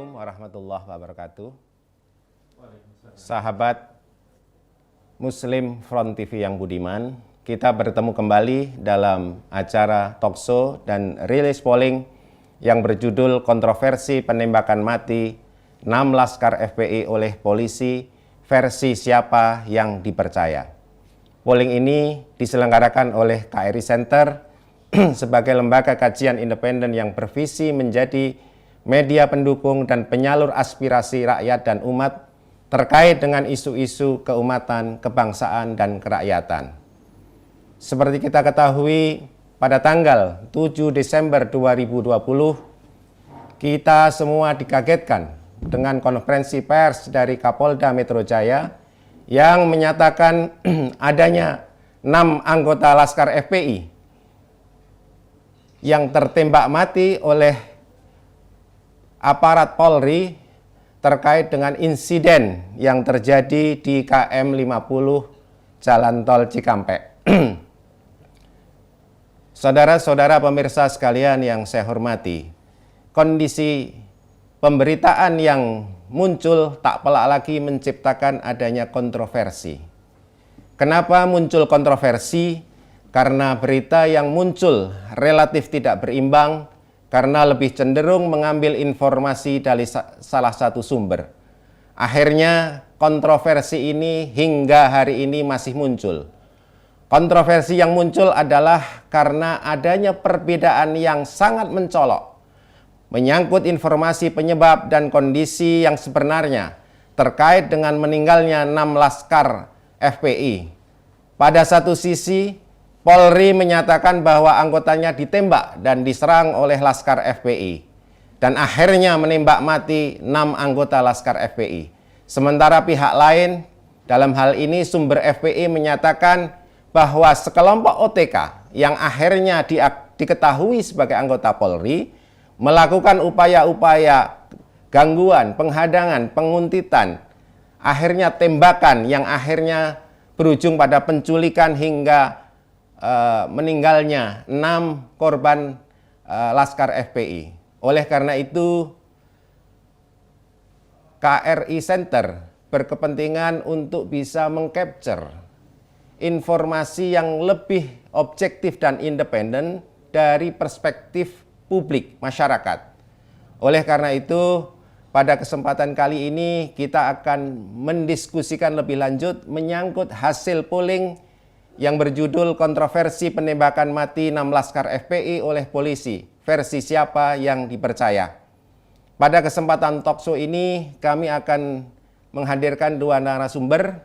Warahmatullahi wabarakatuh. Sahabat Muslim Front TV yang budiman, kita bertemu kembali dalam acara talkshow dan rilis polling yang berjudul kontroversi penembakan mati 6 laskar FPI oleh polisi versi siapa yang dipercaya. Polling ini diselenggarakan oleh KRI Center sebagai lembaga kajian independen yang bervisi menjadi media pendukung dan penyalur aspirasi rakyat dan umat terkait dengan isu-isu keumatan, kebangsaan, dan kerakyatan. Seperti kita ketahui, pada tanggal 7 Desember 2020, kita semua dikagetkan dengan konferensi pers dari Kapolda Metro Jaya yang menyatakan adanya 6 anggota Laskar FPI yang tertembak mati oleh aparat Polri terkait dengan insiden yang terjadi di KM 50 Jalan Tol Cikampek. Saudara-saudara pemirsa sekalian yang saya hormati, kondisi pemberitaan yang muncul tak pelak lagi menciptakan adanya kontroversi. Kenapa muncul kontroversi? Karena berita yang muncul relatif tidak berimbang, karena lebih cenderung mengambil informasi dari salah satu sumber. Akhirnya kontroversi ini hingga hari ini masih muncul. Kontroversi yang muncul adalah karena adanya perbedaan yang sangat mencolok menyangkut informasi penyebab dan kondisi yang sebenarnya terkait dengan meninggalnya 6 laskar FPI. Pada satu sisi, Polri menyatakan bahwa anggotanya ditembak dan diserang oleh Laskar FPI dan akhirnya menembak mati 6 anggota Laskar FPI. Sementara pihak lain, dalam hal ini sumber FPI menyatakan bahwa sekelompok OTK yang akhirnya diketahui sebagai anggota Polri melakukan upaya-upaya gangguan, penghadangan, penguntitan, akhirnya tembakan yang akhirnya berujung pada penculikan hingga meninggalnya 6 korban Laskar FPI. Oleh karena itu, KRI Center berkepentingan untuk bisa mengcapture informasi yang lebih objektif dan independen dari perspektif publik masyarakat. Oleh karena itu, pada kesempatan kali ini kita akan mendiskusikan lebih lanjut menyangkut hasil polling yang berjudul kontroversi penembakan mati 6 Laskar FPI oleh polisi, versi siapa yang dipercaya. Pada kesempatan talkshow ini kami akan menghadirkan 2 narasumber.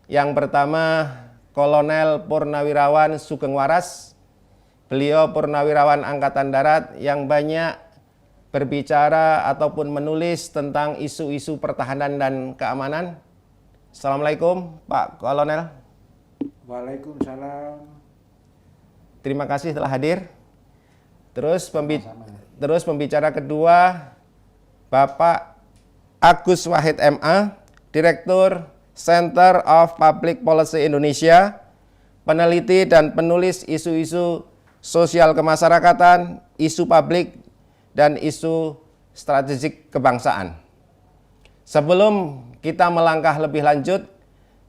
Yang pertama, Kolonel Purnawirawan Sugeng Waras. Beliau Purnawirawan Angkatan Darat yang banyak berbicara ataupun menulis tentang isu-isu pertahanan dan keamanan. Assalamualaikum Pak Kolonel. Waalaikumsalam. Terima kasih telah hadir. Terus pembicara kedua, Bapak Agus Wahid MA, Direktur Center of Public Policy Indonesia, peneliti dan penulis isu-isu sosial kemasyarakatan, isu publik, dan isu strategik kebangsaan. Sebelum kita melangkah lebih lanjut,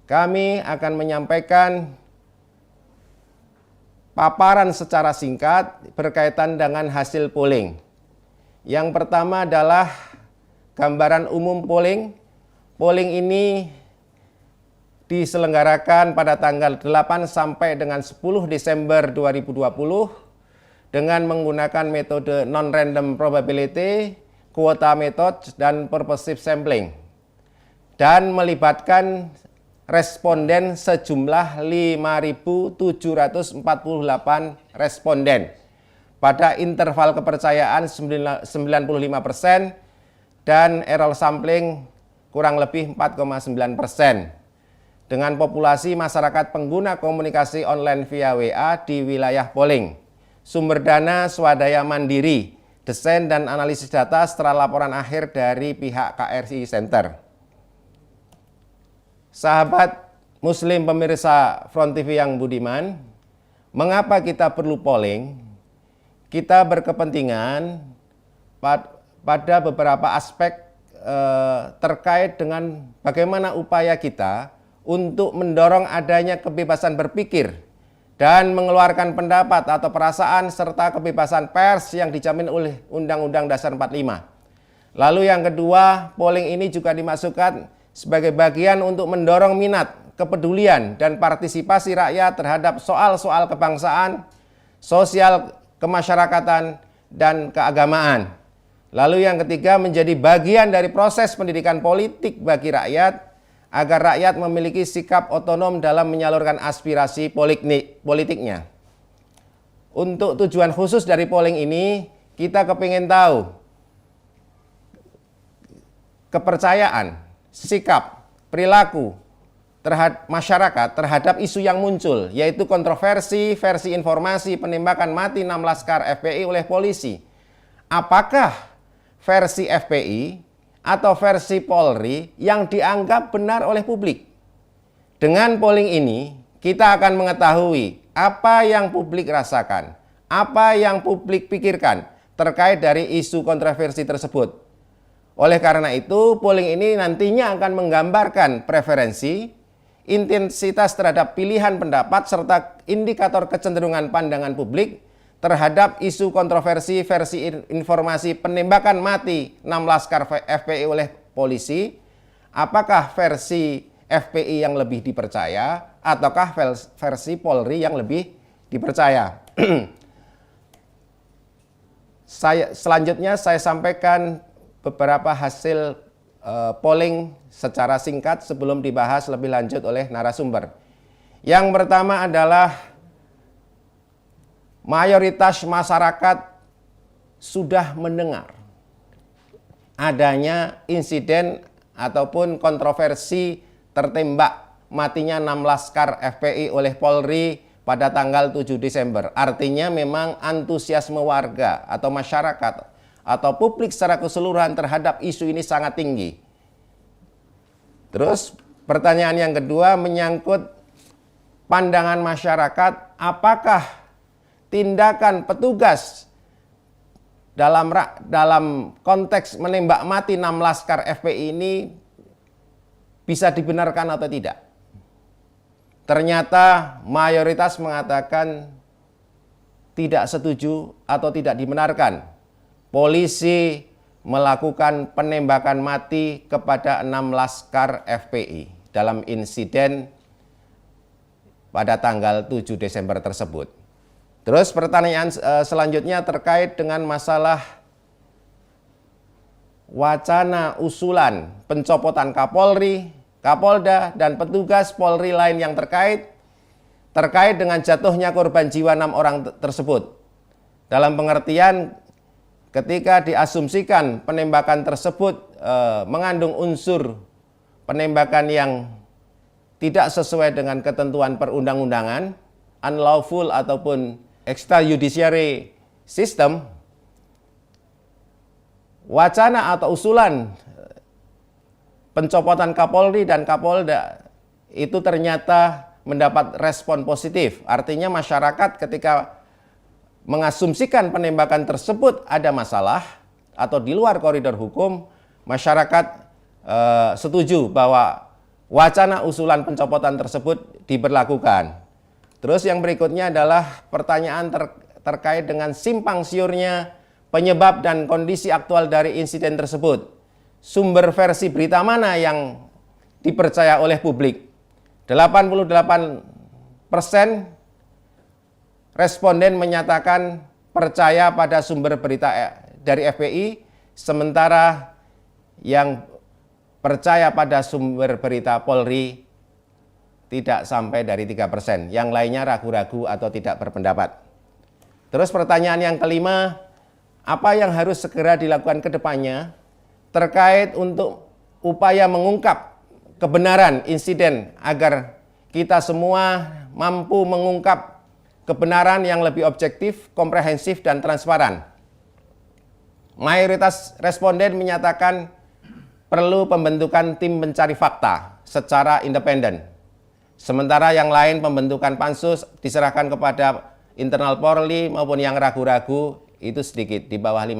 kami akan menyampaikan paparan secara singkat berkaitan dengan hasil polling. Yang pertama adalah gambaran umum polling. Polling ini diselenggarakan pada tanggal 8 sampai dengan 10 Desember 2020 dengan menggunakan metode non-random probability, quota method, dan purposive sampling, dan melibatkan responden sejumlah 5.748 responden pada interval kepercayaan 95% dan error sampling kurang lebih 4,9%. Dengan populasi masyarakat pengguna komunikasi online via WA di wilayah polling. Sumber dana swadaya mandiri, desain dan analisis data setelah laporan akhir dari pihak KRI Center. Sahabat Muslim pemirsa Front TV yang budiman, mengapa kita perlu polling? Kita berkepentingan pada beberapa aspek terkait dengan bagaimana upaya kita untuk mendorong adanya kebebasan berpikir dan mengeluarkan pendapat atau perasaan serta kebebasan pers yang dijamin oleh Undang-Undang Dasar 45. Lalu yang kedua, polling ini juga dimasukkan sebagai bagian untuk mendorong minat, kepedulian, dan partisipasi rakyat terhadap soal-soal kebangsaan, sosial, kemasyarakatan, dan keagamaan. Lalu yang ketiga, menjadi bagian dari proses pendidikan politik bagi rakyat, agar rakyat memiliki sikap otonom dalam menyalurkan aspirasi politiknya. Untuk tujuan khusus dari polling ini, kita kepingin tahu kepercayaan, sikap, perilaku terhadap masyarakat terhadap isu yang muncul, yaitu kontroversi, versi informasi penembakan mati 6 laskar FPI oleh polisi. Apakah versi FPI atau versi Polri yang dianggap benar oleh publik? Dengan polling ini, kita akan mengetahui apa yang publik rasakan, apa yang publik pikirkan terkait dari isu kontroversi tersebut. Oleh karena itu, polling ini nantinya akan menggambarkan preferensi, intensitas terhadap pilihan pendapat, serta indikator kecenderungan pandangan publik terhadap isu kontroversi versi informasi penembakan mati 6 laskar FPI oleh polisi. Apakah versi FPI yang lebih dipercaya ataukah versi Polri yang lebih dipercaya? Selanjutnya saya sampaikan beberapa hasil polling secara singkat sebelum dibahas lebih lanjut oleh narasumber. Yang pertama adalah mayoritas masyarakat sudah mendengar adanya insiden ataupun kontroversi tertembak matinya 6 laskar FPI oleh Polri pada tanggal 7 Desember. Artinya memang antusiasme warga atau masyarakat atau publik secara keseluruhan terhadap isu ini sangat tinggi. Terus pertanyaan yang kedua menyangkut pandangan masyarakat, apakah tindakan petugas dalam konteks menembak mati 6 laskar FPI ini bisa dibenarkan atau tidak? Ternyata mayoritas mengatakan tidak setuju atau tidak dibenarkan polisi melakukan penembakan mati kepada 6 laskar FPI dalam insiden pada tanggal 7 Desember tersebut. Terus pertanyaan selanjutnya terkait dengan masalah wacana usulan pencopotan Kapolri, Kapolda, dan petugas Polri lain yang terkait dengan jatuhnya korban jiwa 6 orang tersebut. Dalam pengertian ketika diasumsikan penembakan tersebut mengandung unsur penembakan yang tidak sesuai dengan ketentuan perundang-undangan, unlawful ataupun extrajudiciary system, wacana atau usulan pencopotan Kapolri dan Kapolda itu ternyata mendapat respon positif. Artinya masyarakat ketika mengasumsikan penembakan tersebut ada masalah atau di luar koridor hukum, masyarakat setuju bahwa wacana usulan pencopotan tersebut diberlakukan. Terus yang berikutnya adalah pertanyaan terkait dengan simpang siurnya penyebab dan kondisi aktual dari insiden tersebut. Sumber versi berita mana yang dipercaya oleh publik? 88% responden menyatakan percaya pada sumber berita dari FPI, sementara yang percaya pada sumber berita Polri tidak sampai dari 3%. Yang lainnya ragu-ragu atau tidak berpendapat. Terus pertanyaan yang kelima, apa yang harus segera dilakukan ke depannya terkait untuk upaya mengungkap kebenaran insiden agar kita semua mampu mengungkap kebenaran yang lebih objektif, komprehensif, dan transparan. Mayoritas responden menyatakan perlu pembentukan tim pencari fakta secara independen. Sementara yang lain pembentukan pansus diserahkan kepada internal Polri maupun yang ragu-ragu itu sedikit di bawah 5%.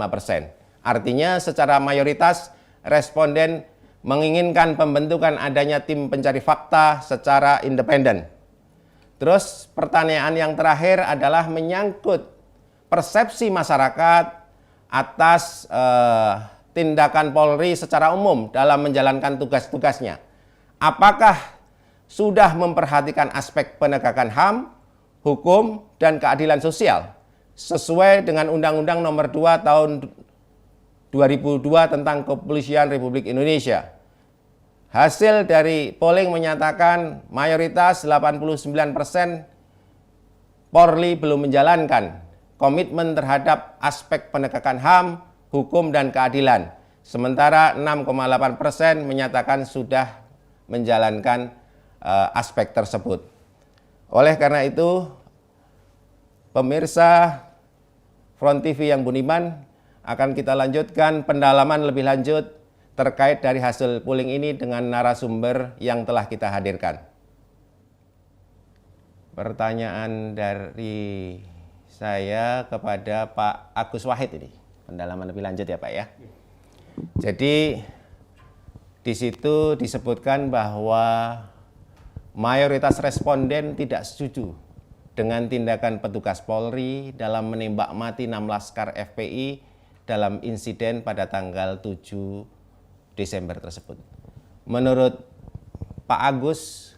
Artinya secara mayoritas responden menginginkan pembentukan adanya tim pencari fakta secara independen. Terus pertanyaan yang terakhir adalah menyangkut persepsi masyarakat atas tindakan Polri secara umum dalam menjalankan tugas-tugasnya. Apakah sudah memperhatikan aspek penegakan HAM, hukum, dan keadilan sosial sesuai dengan Undang-Undang Nomor 2 Tahun 2002 tentang Kepolisian Republik Indonesia. Hasil dari polling menyatakan mayoritas 89% Polri belum menjalankan komitmen terhadap aspek penegakan HAM, hukum, dan keadilan. Sementara 6,8% menyatakan sudah menjalankan aspek tersebut. Oleh karena itu, pemirsa Front TV yang budiman, akan kita lanjutkan pendalaman lebih lanjut terkait dari hasil polling ini dengan narasumber yang telah kita hadirkan. Pertanyaan dari saya kepada Pak Agus Wahid ini, pendalaman lebih lanjut ya Pak ya. Jadi di situ disebutkan bahwa mayoritas responden tidak setuju dengan tindakan petugas Polri dalam menembak mati 6 laskar FPI dalam insiden pada tanggal 7 Desember tersebut. Menurut Pak Agus,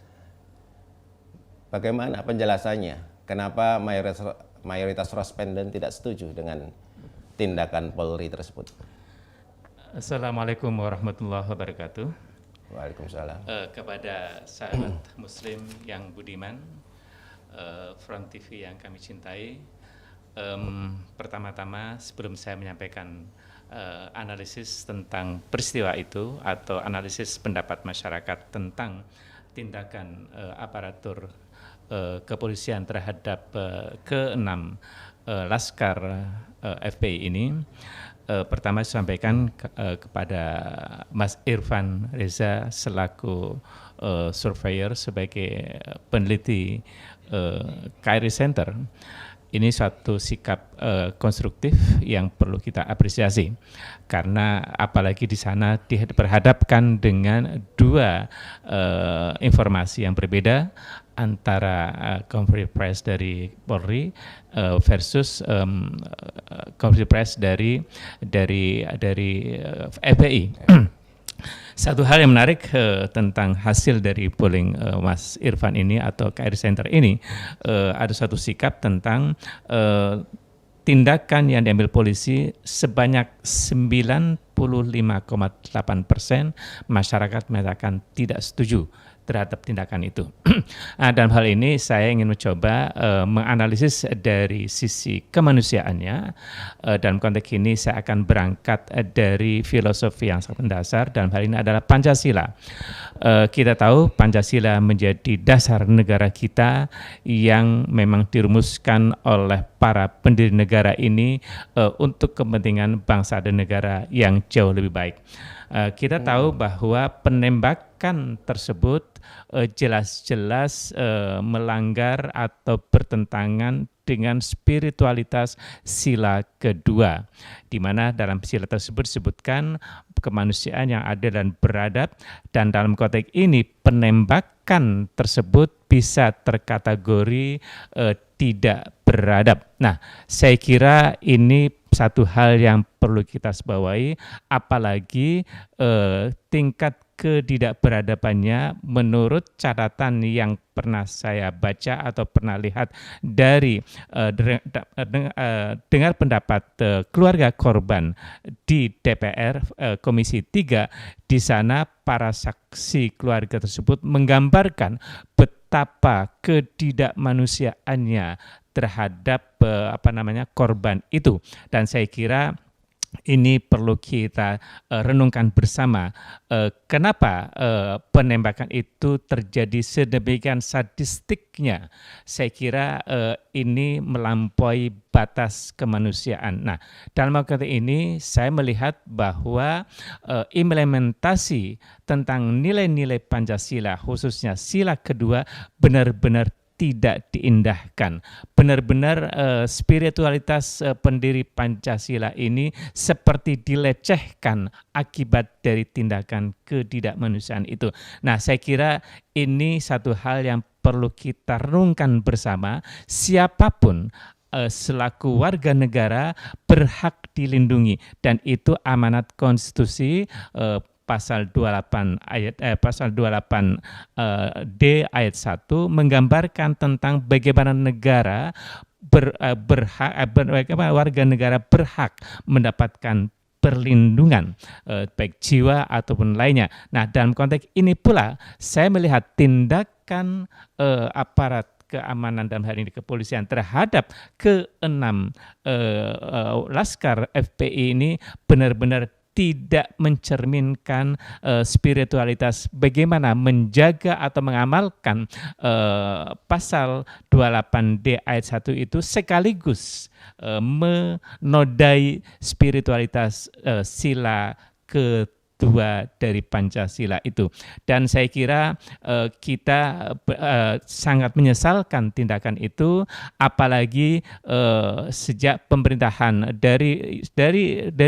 bagaimana penjelasannya? Kenapa mayoritas responden tidak setuju dengan tindakan Polri tersebut? Assalamualaikum warahmatullahi wabarakatuh. Waalaikumsalam. Kepada sahabat Muslim yang budiman, Front TV yang kami cintai, pertama-tama sebelum saya menyampaikan analisis tentang peristiwa itu atau analisis pendapat masyarakat tentang tindakan aparatur kepolisian terhadap ke-6 laskar FPI ini, pertama saya sampaikan kepada Mas Irfan Reza selaku surveyor sebagai peneliti KRI Center. Ini suatu sikap konstruktif yang perlu kita apresiasi, karena apalagi di sana diperhadapkan dengan dua informasi yang berbeda antara conference press dari Polri versus conference press dari FPI. Satu hal yang menarik tentang hasil dari polling Mas Irfan ini atau KRI Center ini, ada satu sikap tentang tindakan yang diambil polisi sebanyak 95,8% masyarakat menyatakan tidak setuju terhadap tindakan itu. Nah, dalam hal ini saya ingin mencoba menganalisis dari sisi kemanusiaannya. Dalam konteks ini saya akan berangkat dari filosofi yang sangat mendasar, dalam hal ini adalah Pancasila. Kita tahu Pancasila menjadi dasar negara kita yang memang dirumuskan oleh para pendiri negara ini untuk kepentingan bangsa dan negara yang jauh lebih baik. Kita tahu bahwa penembakan tersebut jelas-jelas melanggar atau bertentangan dengan spiritualitas sila kedua, di mana dalam sila tersebut disebutkan kemanusiaan yang adil dan beradab, dan dalam konteks ini penembakan tersebut bisa terkategori tidak beradab. Nah, saya kira ini satu hal yang perlu kita sebawahi, apalagi tingkat ketidakberadabannya menurut catatan yang pernah saya baca atau pernah lihat dari dengar pendapat keluarga korban di DPR Komisi 3, di sana para saksi keluarga tersebut menggambarkan betapa ketidakmanusiaannya terhadap korban itu, dan saya kira ini perlu kita renungkan bersama. Kenapa penembakan itu terjadi sedemikian sadistiknya? Saya kira ini melampaui batas kemanusiaan. Nah, dalam konteks ini saya melihat bahwa implementasi tentang nilai-nilai Pancasila, khususnya sila kedua, benar-benar tidak diindahkan. Benar-benar spiritualitas pendiri Pancasila ini seperti dilecehkan akibat dari tindakan ketidakmanusiaan itu. Nah, saya kira ini satu hal yang perlu kita renungkan bersama. Siapapun selaku warga negara berhak dilindungi, dan itu amanat konstitusi pasal 28 D ayat 1 menggambarkan tentang bagaimana negara warga negara berhak mendapatkan perlindungan baik jiwa ataupun lainnya. Nah, dalam konteks ini pula saya melihat tindakan aparat keamanan dalam hal ini kepolisian terhadap keenam laskar FPI ini benar-benar tidak mencerminkan spiritualitas bagaimana menjaga atau mengamalkan pasal 28D ayat 1 itu, sekaligus menodai spiritualitas sila kedua dari Pancasila itu. Dan saya kira kita sangat menyesalkan tindakan itu, apalagi sejak pemerintahan dari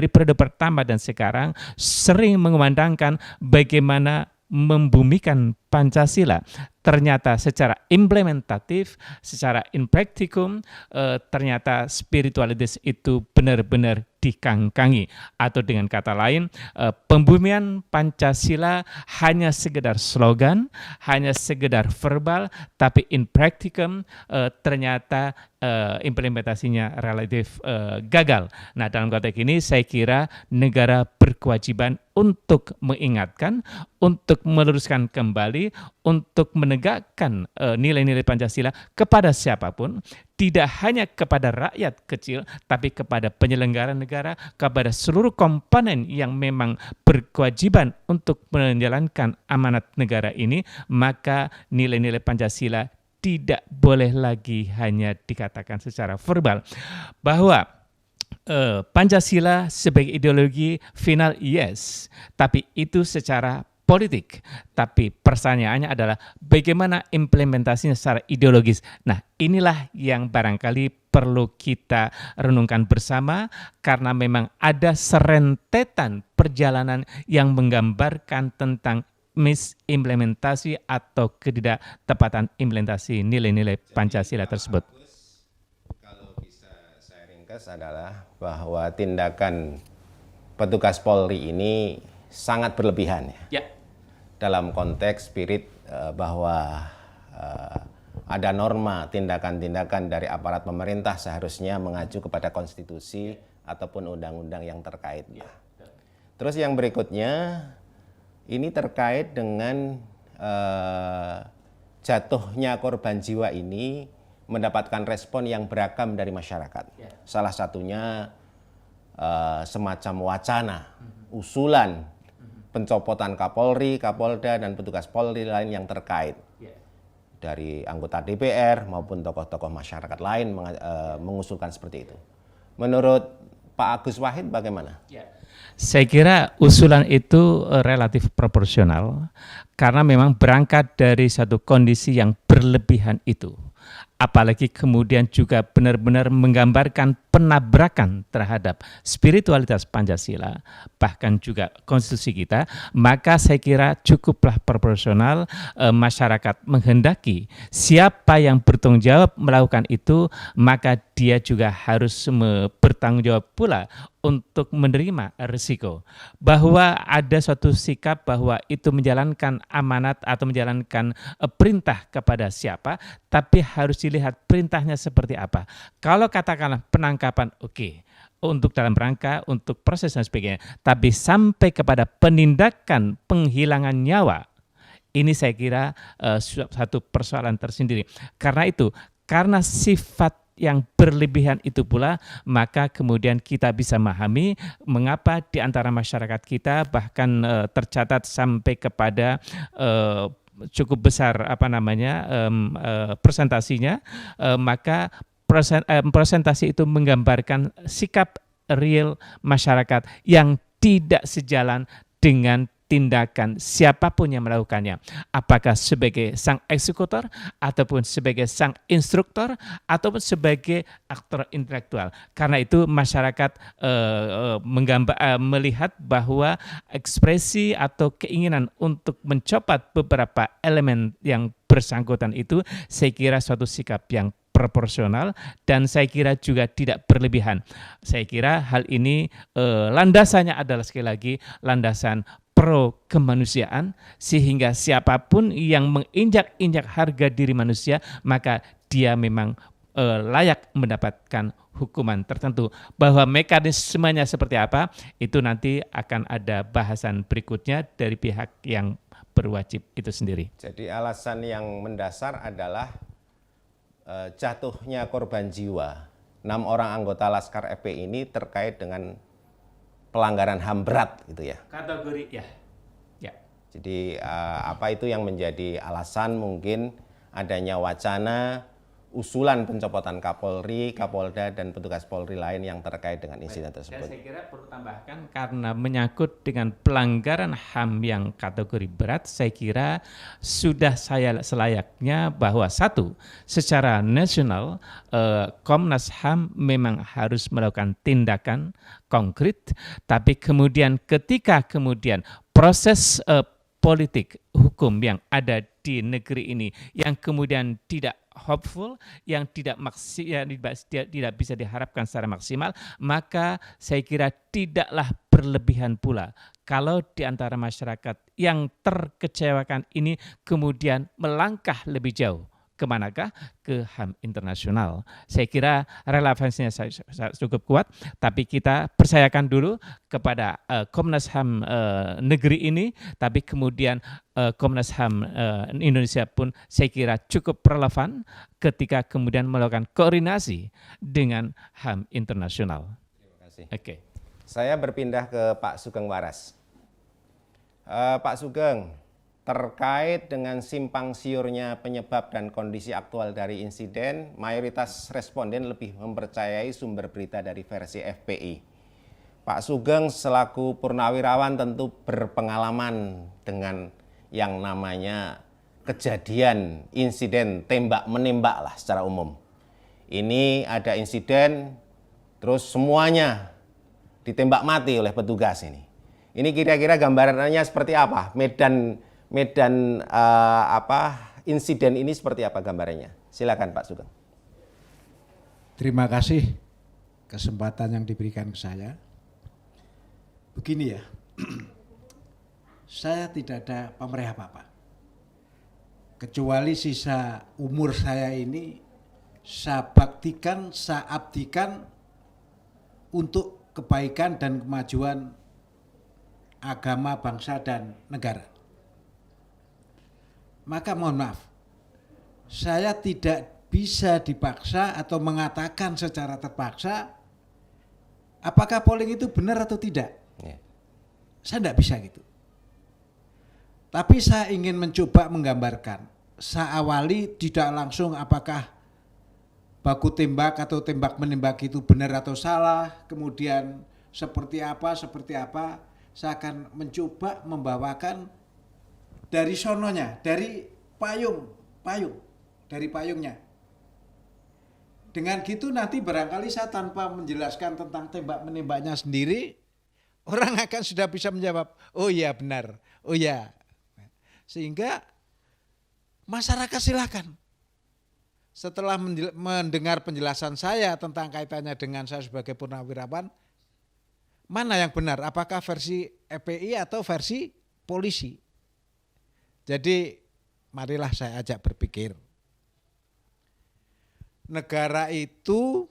periode pertama dan sekarang sering mengumandangkan bagaimana membumikan Pancasila. Ternyata secara implementatif, secara in practicum, ternyata spiritualitas itu benar-benar dikangkangi. Atau dengan kata lain, pembumian Pancasila hanya sekedar slogan, hanya sekedar verbal, tapi in practicum ternyata implementasinya relatif gagal. Nah, dalam konteks ini saya kira negara berkewajiban untuk mengingatkan, untuk meluruskan kembali, untuk menegakkan nilai-nilai Pancasila kepada siapapun, tidak hanya kepada rakyat kecil, tapi kepada penyelenggara negara, kepada seluruh komponen yang memang berkewajiban untuk menjalankan amanat negara ini. Maka nilai-nilai Pancasila tidak boleh lagi hanya dikatakan secara verbal. Bahwa Pancasila sebagai ideologi final, yes, tapi itu secara politik. Tapi pertanyaannya adalah bagaimana implementasinya secara ideologis. Nah, inilah yang barangkali perlu kita renungkan bersama, karena memang ada serentetan perjalanan yang menggambarkan tentang misimplementasi atau ketidaktepatan implementasi nilai-nilai Pancasila tersebut. Kalau bisa saya ringkas adalah bahwa tindakan petugas Polri ini sangat berlebihan ya. Dalam konteks spirit bahwa ada norma tindakan-tindakan dari aparat pemerintah seharusnya mengacu kepada konstitusi ataupun undang-undang yang terkait. Terus yang berikutnya ini terkait dengan jatuhnya korban jiwa ini mendapatkan respon yang beragam dari masyarakat. Salah satunya semacam wacana, usulan pencopotan Kapolri, Kapolda, dan petugas Polri lain yang terkait. Dari anggota DPR maupun tokoh-tokoh masyarakat lain mengusulkan seperti itu. Menurut Pak Agus Wahid bagaimana? Saya kira usulan itu relatif proporsional, karena memang berangkat dari satu kondisi yang berlebihan itu. Apalagi kemudian juga benar-benar menggambarkan penabrakan terhadap spiritualitas Pancasila, bahkan juga konstitusi kita, maka saya kira cukuplah proporsional. Masyarakat menghendaki siapa yang bertanggung jawab melakukan itu, maka dia juga harus bertanggung jawab pula untuk menerima risiko. Bahwa ada suatu sikap bahwa itu menjalankan amanat atau menjalankan perintah kepada siapa, tapi harus dilihat perintahnya seperti apa. Kalau katakanlah penangkapan, oke, untuk dalam rangka, untuk proses dan sebagainya, tapi sampai kepada penindakan penghilangan nyawa, ini saya kira satu persoalan tersendiri. Karena itu, karena sifat yang berlebihan itu pula, maka kemudian kita bisa memahami mengapa di antara masyarakat kita bahkan tercatat sampai kepada cukup besar presentasinya, maka presentasi itu menggambarkan sikap real masyarakat yang tidak sejalan dengan tindakan siapapun yang melakukannya, apakah sebagai sang eksekutor ataupun sebagai sang instruktor ataupun sebagai aktor intelektual. Karena itu masyarakat melihat bahwa ekspresi atau keinginan untuk mencopot beberapa elemen yang bersangkutan itu, saya kira suatu sikap yang proporsional dan saya kira juga tidak berlebihan. Saya kira hal ini landasannya adalah sekali lagi landasan pro kemanusiaan, sehingga siapapun yang menginjak-injak harga diri manusia maka dia memang layak mendapatkan hukuman tertentu. Bahwa mekanismenya seperti apa itu nanti akan ada bahasan berikutnya dari pihak yang berwajib itu sendiri. Jadi alasan yang mendasar adalah jatuhnya korban jiwa 6 orang anggota Laskar FPI ini terkait dengan pelanggaran HAM berat gitu ya. Kategori ya. Jadi apa itu yang menjadi alasan mungkin adanya wacana usulan pencopotan Kapolri, Kapolda, dan petugas Polri lain yang terkait dengan insiden tersebut. Saya kira perlu tambahkan karena menyangkut dengan pelanggaran HAM yang kategori berat, saya kira sudah selayaknya bahwa satu, secara nasional Komnas HAM memang harus melakukan tindakan konkret, tapi kemudian ketika proses politik hukum yang ada di negeri ini yang kemudian tidak hopeful, yang tidak bisa diharapkan secara maksimal, maka saya kira tidaklah berlebihan pula kalau di antara masyarakat yang terkecewakan ini kemudian melangkah lebih jauh. Kemanakah? Ke HAM internasional. Saya kira relevansinya cukup kuat, tapi kita percayakan dulu kepada Komnas HAM negeri ini, tapi kemudian Komnas HAM Indonesia pun saya kira cukup relevan ketika kemudian melakukan koordinasi dengan HAM internasional. Terima kasih. Oke. Saya berpindah ke Pak Sugeng Waras. Pak Sugeng, terkait dengan simpang siurnya penyebab dan kondisi aktual dari insiden, mayoritas responden lebih mempercayai sumber berita dari versi FPI. Pak Sugeng selaku purnawirawan tentu berpengalaman dengan yang namanya kejadian insiden tembak-menembak lah secara umum. Ini ada insiden, terus semuanya ditembak mati oleh petugas ini. Ini kira-kira gambarannya seperti apa? Insiden ini seperti apa gambarannya? Silakan Pak Sugeng. Terima kasih kesempatan yang diberikan ke saya. Begini ya, saya tidak ada pamrih apa-apa. Kecuali sisa umur saya ini saya baktikan, saya abdikan untuk kebaikan dan kemajuan agama, bangsa, dan negara. Maka mohon maaf, saya tidak bisa dipaksa atau mengatakan secara terpaksa apakah polling itu benar atau tidak. Saya tidak bisa gitu. Tapi saya ingin mencoba menggambarkan. Saya awali tidak langsung apakah baku tembak atau tembak menembak itu benar atau salah, kemudian seperti apa. Saya akan mencoba membawakan dari sononya, dari payungnya. Dengan gitu nanti barangkali saya tanpa menjelaskan tentang tembak menembaknya sendiri, orang akan sudah bisa menjawab, oh iya benar, oh iya. Sehingga masyarakat silakan. Setelah mendengar penjelasan saya tentang kaitannya dengan saya sebagai purnawirawan, mana yang benar? Apakah versi FPI atau versi polisi? Jadi marilah saya ajak berpikir. Negara itu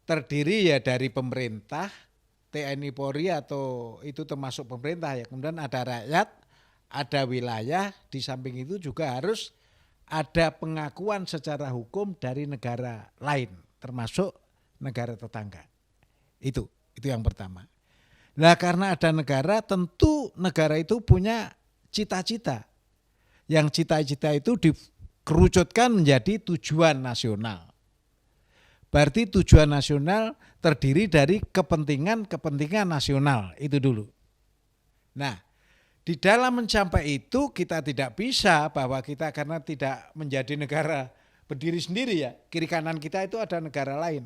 terdiri ya dari pemerintah, TNI Polri atau itu termasuk pemerintah ya. Kemudian ada rakyat, ada wilayah, di samping itu juga harus ada pengakuan secara hukum dari negara lain, termasuk negara tetangga. Itu yang pertama. Nah, karena ada negara, tentu negara itu punya cita-cita. Yang cita-cita itu dikerucutkan menjadi tujuan nasional. Berarti tujuan nasional terdiri dari kepentingan nasional, itu dulu. Nah, Di dalam mencapai itu kita tidak bisa bahwa kita karena tidak menjadi negara berdiri sendiri ya, kiri kanan kita itu ada negara lain.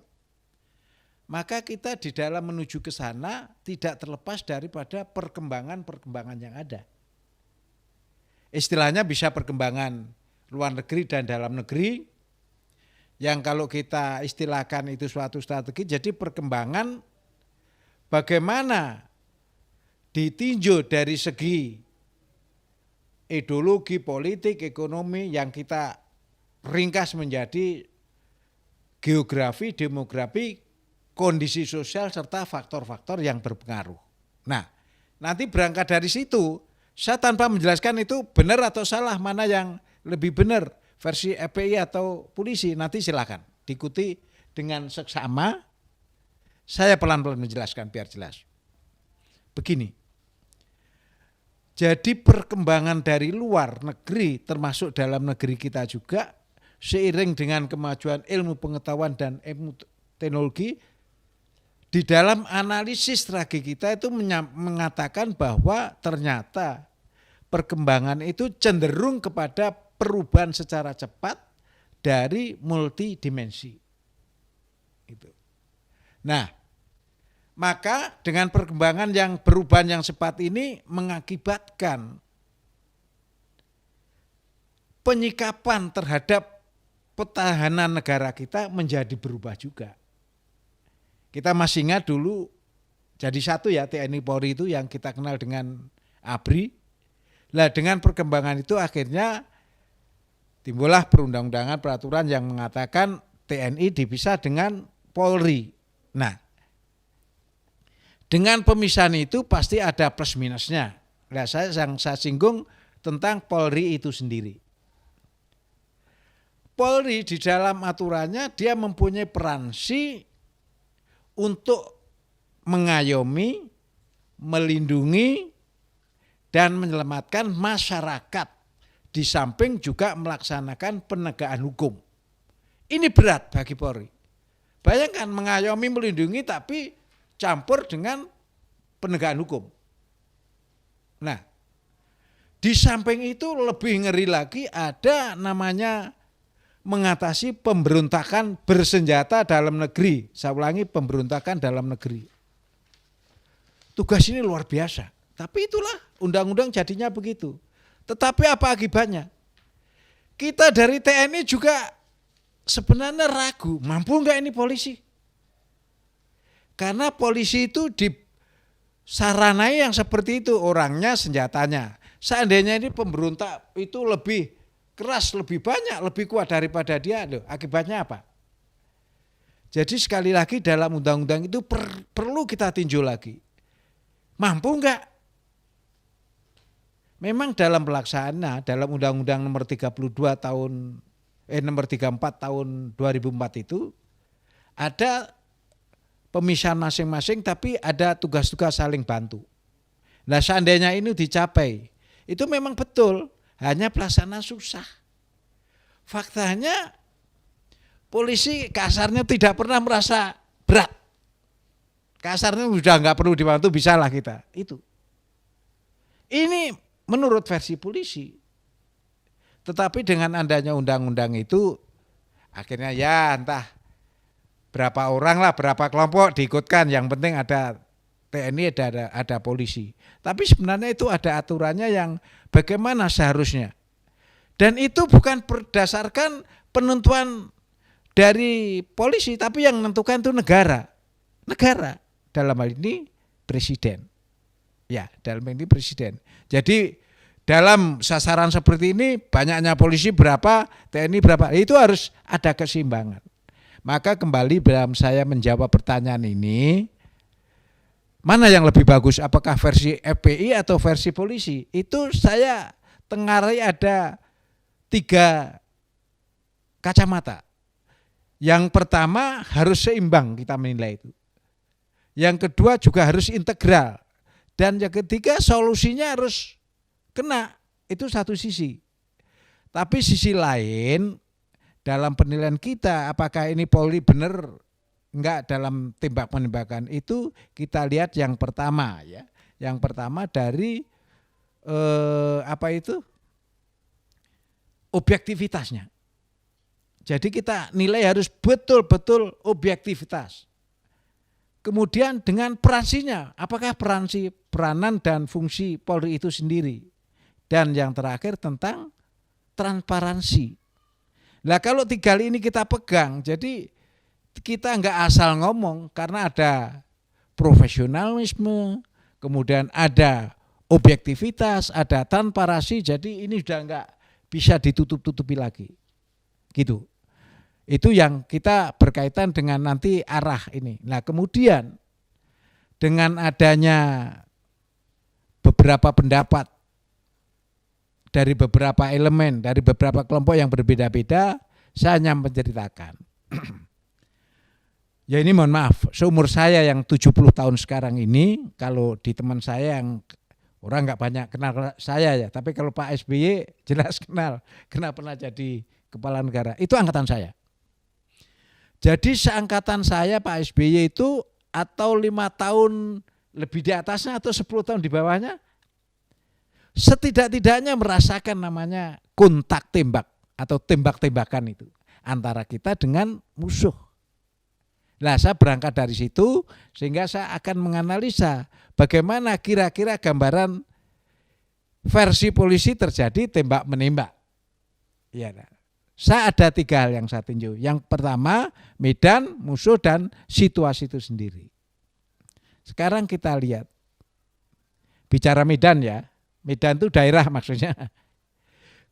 Maka kita di dalam menuju ke sana tidak terlepas daripada perkembangan-perkembangan yang ada. Istilahnya bisa perkembangan luar negeri dan dalam negeri, yang kalau kita istilahkan itu suatu strategi, jadi perkembangan bagaimana ditinjau dari segi ideologi, politik, ekonomi yang kita ringkas menjadi geografi, demografi, kondisi sosial serta faktor-faktor yang berpengaruh. Nah, nanti berangkat dari situ, saya tanpa menjelaskan itu benar atau salah, mana yang lebih benar, versi FPI atau polisi, nanti silakan diikuti dengan seksama. Saya pelan-pelan menjelaskan biar jelas. Begini, jadi perkembangan dari luar negeri termasuk dalam negeri kita juga seiring dengan kemajuan ilmu pengetahuan dan ilmu teknologi, di dalam analisis strategi kita itu mengatakan bahwa ternyata perkembangan itu cenderung kepada perubahan secara cepat dari multidimensi. Itu. Nah, maka dengan perkembangan yang perubahan yang cepat ini mengakibatkan penyikapan terhadap pertahanan negara kita menjadi berubah juga. Kita masih ingat dulu jadi satu ya, TNI Polri itu yang kita kenal dengan ABRI. Lah dengan perkembangan itu akhirnya timbullah perundang-undangan peraturan yang mengatakan TNI dipisah dengan Polri. Nah, dengan pemisahan itu pasti ada plus minusnya. Nah, saya singgung tentang Polri itu sendiri. Polri di dalam aturannya dia mempunyai peransi untuk mengayomi, melindungi, dan menyelamatkan masyarakat. Di samping juga melaksanakan penegakan hukum. Ini berat bagi Polri. Bayangkan mengayomi, melindungi tapi campur dengan penegakan hukum. Nah, di samping itu lebih ngeri lagi ada namanya mengatasi pemberontakan bersenjata dalam negeri. Saya ulangi, pemberontakan dalam negeri. Tugas ini luar biasa. Tapi itulah undang-undang jadinya begitu. Tetapi apa akibatnya? Kita dari TNI juga sebenarnya ragu, mampu enggak ini polisi? Karena polisi itu disaranai yang seperti itu, orangnya, senjatanya. Seandainya ini pemberontak itu lebih keras, lebih banyak, lebih kuat daripada dia, loh, akibatnya apa? Jadi sekali lagi dalam undang-undang itu perlu kita tinjau lagi. Mampu enggak? Memang dalam pelaksana, dalam Undang-Undang nomor 34 tahun 2004 itu ada pemisahan masing-masing tapi ada tugas-tugas saling bantu. Nah, seandainya ini dicapai, itu memang betul, hanya pelaksana susah. Faktanya polisi kasarnya tidak pernah merasa berat. Kasarnya sudah enggak perlu dibantu, bisalah kita. Itu. Ini menurut versi polisi. Tetapi dengan adanya undang-undang itu akhirnya ya entah berapa orang lah, berapa kelompok diikutkan, yang penting ada TNI, ada polisi. Tapi sebenarnya itu ada aturannya yang bagaimana seharusnya. Dan itu bukan berdasarkan penentuan dari polisi, tapi yang menentukan itu negara. Negara, dalam hal ini presiden. Ya, dalam hal ini presiden. Jadi dalam sasaran seperti ini banyaknya polisi berapa, TNI berapa, itu harus ada keseimbangan. Maka kembali dalam saya menjawab pertanyaan ini, mana yang lebih bagus, apakah versi FPI atau versi polisi? Itu saya tengarai ada 3 kacamata. Yang pertama harus seimbang kita menilai itu. Yang kedua juga harus integral. Dan yang ketiga solusinya harus kena, itu satu sisi. Tapi sisi lain dalam penilaian kita apakah ini Polri benar enggak dalam tembak penembakan itu, kita lihat yang pertama ya. Yang pertama dari objektivitasnya. Jadi kita nilai harus betul-betul objektivitas. Kemudian dengan peransinya, apakah peranan dan fungsi Polri itu sendiri. Dan yang terakhir tentang transparansi. Nah kalau 3 hal ini kita pegang, jadi kita nggak asal ngomong karena ada profesionalisme, kemudian ada objektivitas, ada transparansi, jadi ini sudah nggak bisa ditutup-tutupi lagi. Gitu. Itu yang kita berkaitan dengan nanti arah ini. Nah kemudian dengan adanya beberapa pendapat dari beberapa elemen, dari beberapa kelompok yang berbeda-beda, saya hanya menceritakan. Ya ini mohon maaf, seumur saya yang 70 tahun sekarang ini, kalau di teman saya yang orang nggak banyak kenal saya ya, tapi kalau Pak SBY jelas kenal, karena pernah jadi kepala negara, itu angkatan saya. Jadi seangkatan saya Pak SBY itu atau 5 tahun lebih di atasnya atau 10 tahun di bawahnya, setidak-tidaknya merasakan namanya kontak tembak atau tembak-tembakan itu antara kita dengan musuh. Nah saya berangkat dari situ sehingga saya akan menganalisa bagaimana kira-kira gambaran versi polisi terjadi tembak-menembak. Ya, saya ada 3 hal yang saya tinjau. Yang pertama medan, musuh, dan situasi itu sendiri. Sekarang kita lihat. Bicara medan ya. Medan itu daerah maksudnya.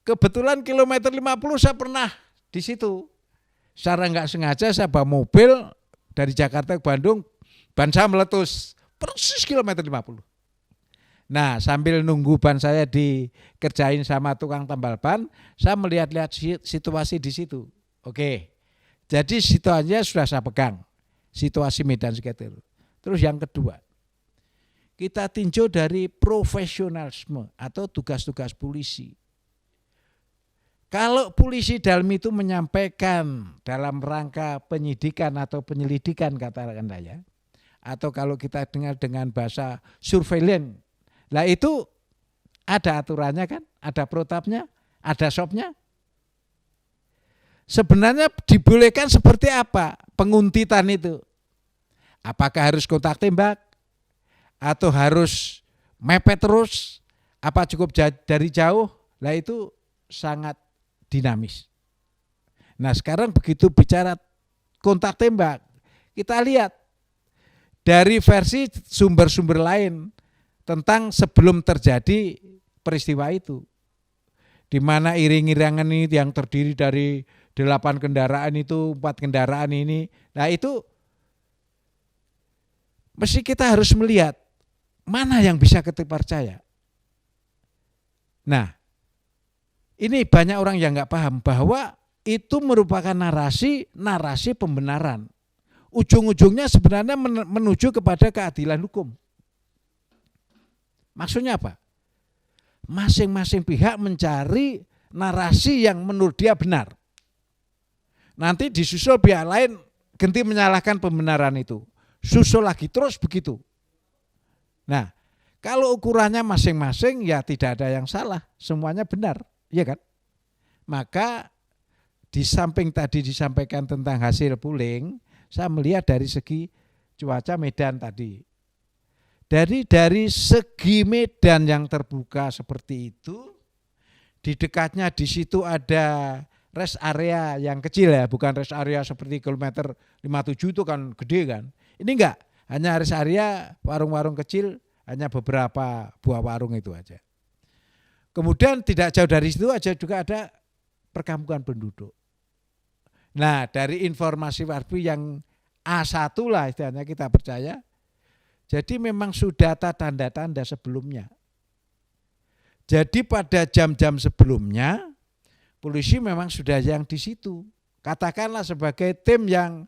Kebetulan kilometer 50 saya pernah di situ. Secara nggak sengaja saya bawa mobil dari Jakarta ke Bandung. Ban saya meletus. Persis kilometer 50. Nah sambil nunggu ban saya dikerjain sama tukang tambal ban, saya melihat-lihat situasi di situ. Oke, jadi situasinya sudah saya pegang, situasi medan sekitar. Terus yang kedua, kita tinjau dari profesionalisme atau tugas-tugas polisi. Kalau polisi dalam itu menyampaikan dalam rangka penyidikan atau penyelidikan katakan ya, atau kalau kita dengar dengan bahasa surveillance, lah itu ada aturannya kan, ada protapnya, ada shopnya. Sebenarnya dibolehkan seperti apa penguntitan itu? Apakah harus kontak tembak? Atau harus mepet terus? Apa cukup dari jauh? Lah itu sangat dinamis. Nah sekarang begitu bicara kontak tembak, kita lihat dari versi sumber-sumber lain tentang sebelum terjadi peristiwa itu. Di mana iring-iringan ini yang terdiri dari 8 kendaraan itu, 4 kendaraan ini. Nah itu mesti kita harus melihat mana yang bisa kita percaya. Nah ini banyak orang yang nggak paham bahwa itu merupakan narasi pembenaran. Ujung-ujungnya sebenarnya menuju kepada keadilan hukum. Maksudnya apa? Masing-masing pihak mencari narasi yang menurut dia benar. Nanti disusul pihak lain ganti menyalahkan pembenaran itu. Susul lagi terus begitu. Nah, kalau ukurannya masing-masing ya tidak ada yang salah, semuanya benar, ya kan? Maka di samping tadi disampaikan tentang hasil polling, saya melihat dari segi cuaca medan tadi. Dari segi medan yang terbuka seperti itu, di dekatnya di situ ada rest area yang kecil ya, bukan rest area seperti kilometer 57 itu kan gede kan. Ini enggak, hanya rest area warung-warung kecil, hanya beberapa buah warung itu aja. Kemudian tidak jauh dari situ aja juga ada perkampungan penduduk. Nah dari informasi warpi yang A1 lah istilahnya kita percaya, jadi memang sudah ada tanda-tanda sebelumnya. Jadi pada jam-jam sebelumnya polisi memang sudah yang di situ. Katakanlah sebagai tim yang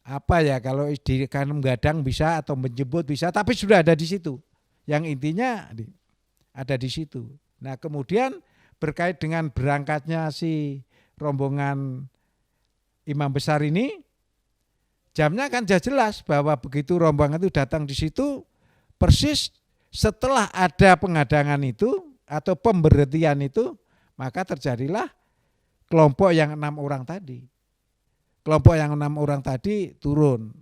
apa ya, kalau di kanan gadang bisa atau menjemput bisa, tapi sudah ada di situ. Yang intinya ada di situ. Nah kemudian berkait dengan berangkatnya si rombongan imam besar ini, jamnya kan jelas bahwa begitu rombongan itu datang di situ persis setelah ada penghadangan itu atau pemberhentian itu, maka terjadilah kelompok yang 6 orang tadi. Kelompok yang 6 orang tadi turun.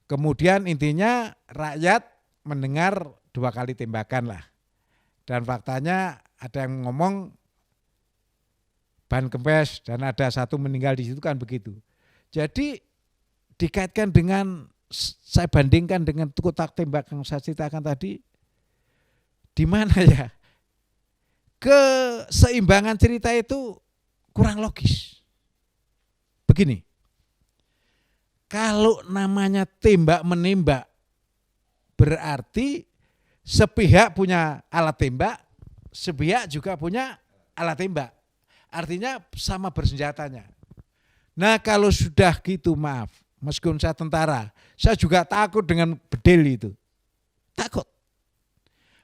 Kemudian intinya rakyat mendengar 2 kali tembakan lah. Dan faktanya ada yang ngomong ban kempes dan ada 1 meninggal di situ kan begitu. Jadi dikaitkan dengan, saya bandingkan dengan kotak tembak yang saya ceritakan tadi, di mana ya keseimbangan cerita itu kurang logis. Begini, kalau namanya tembak menembak berarti sepihak punya alat tembak, sepihak juga punya alat tembak. Artinya sama bersenjatanya. Nah kalau sudah gitu, maaf, meskipun saya tentara, saya juga takut dengan bedil itu. Takut.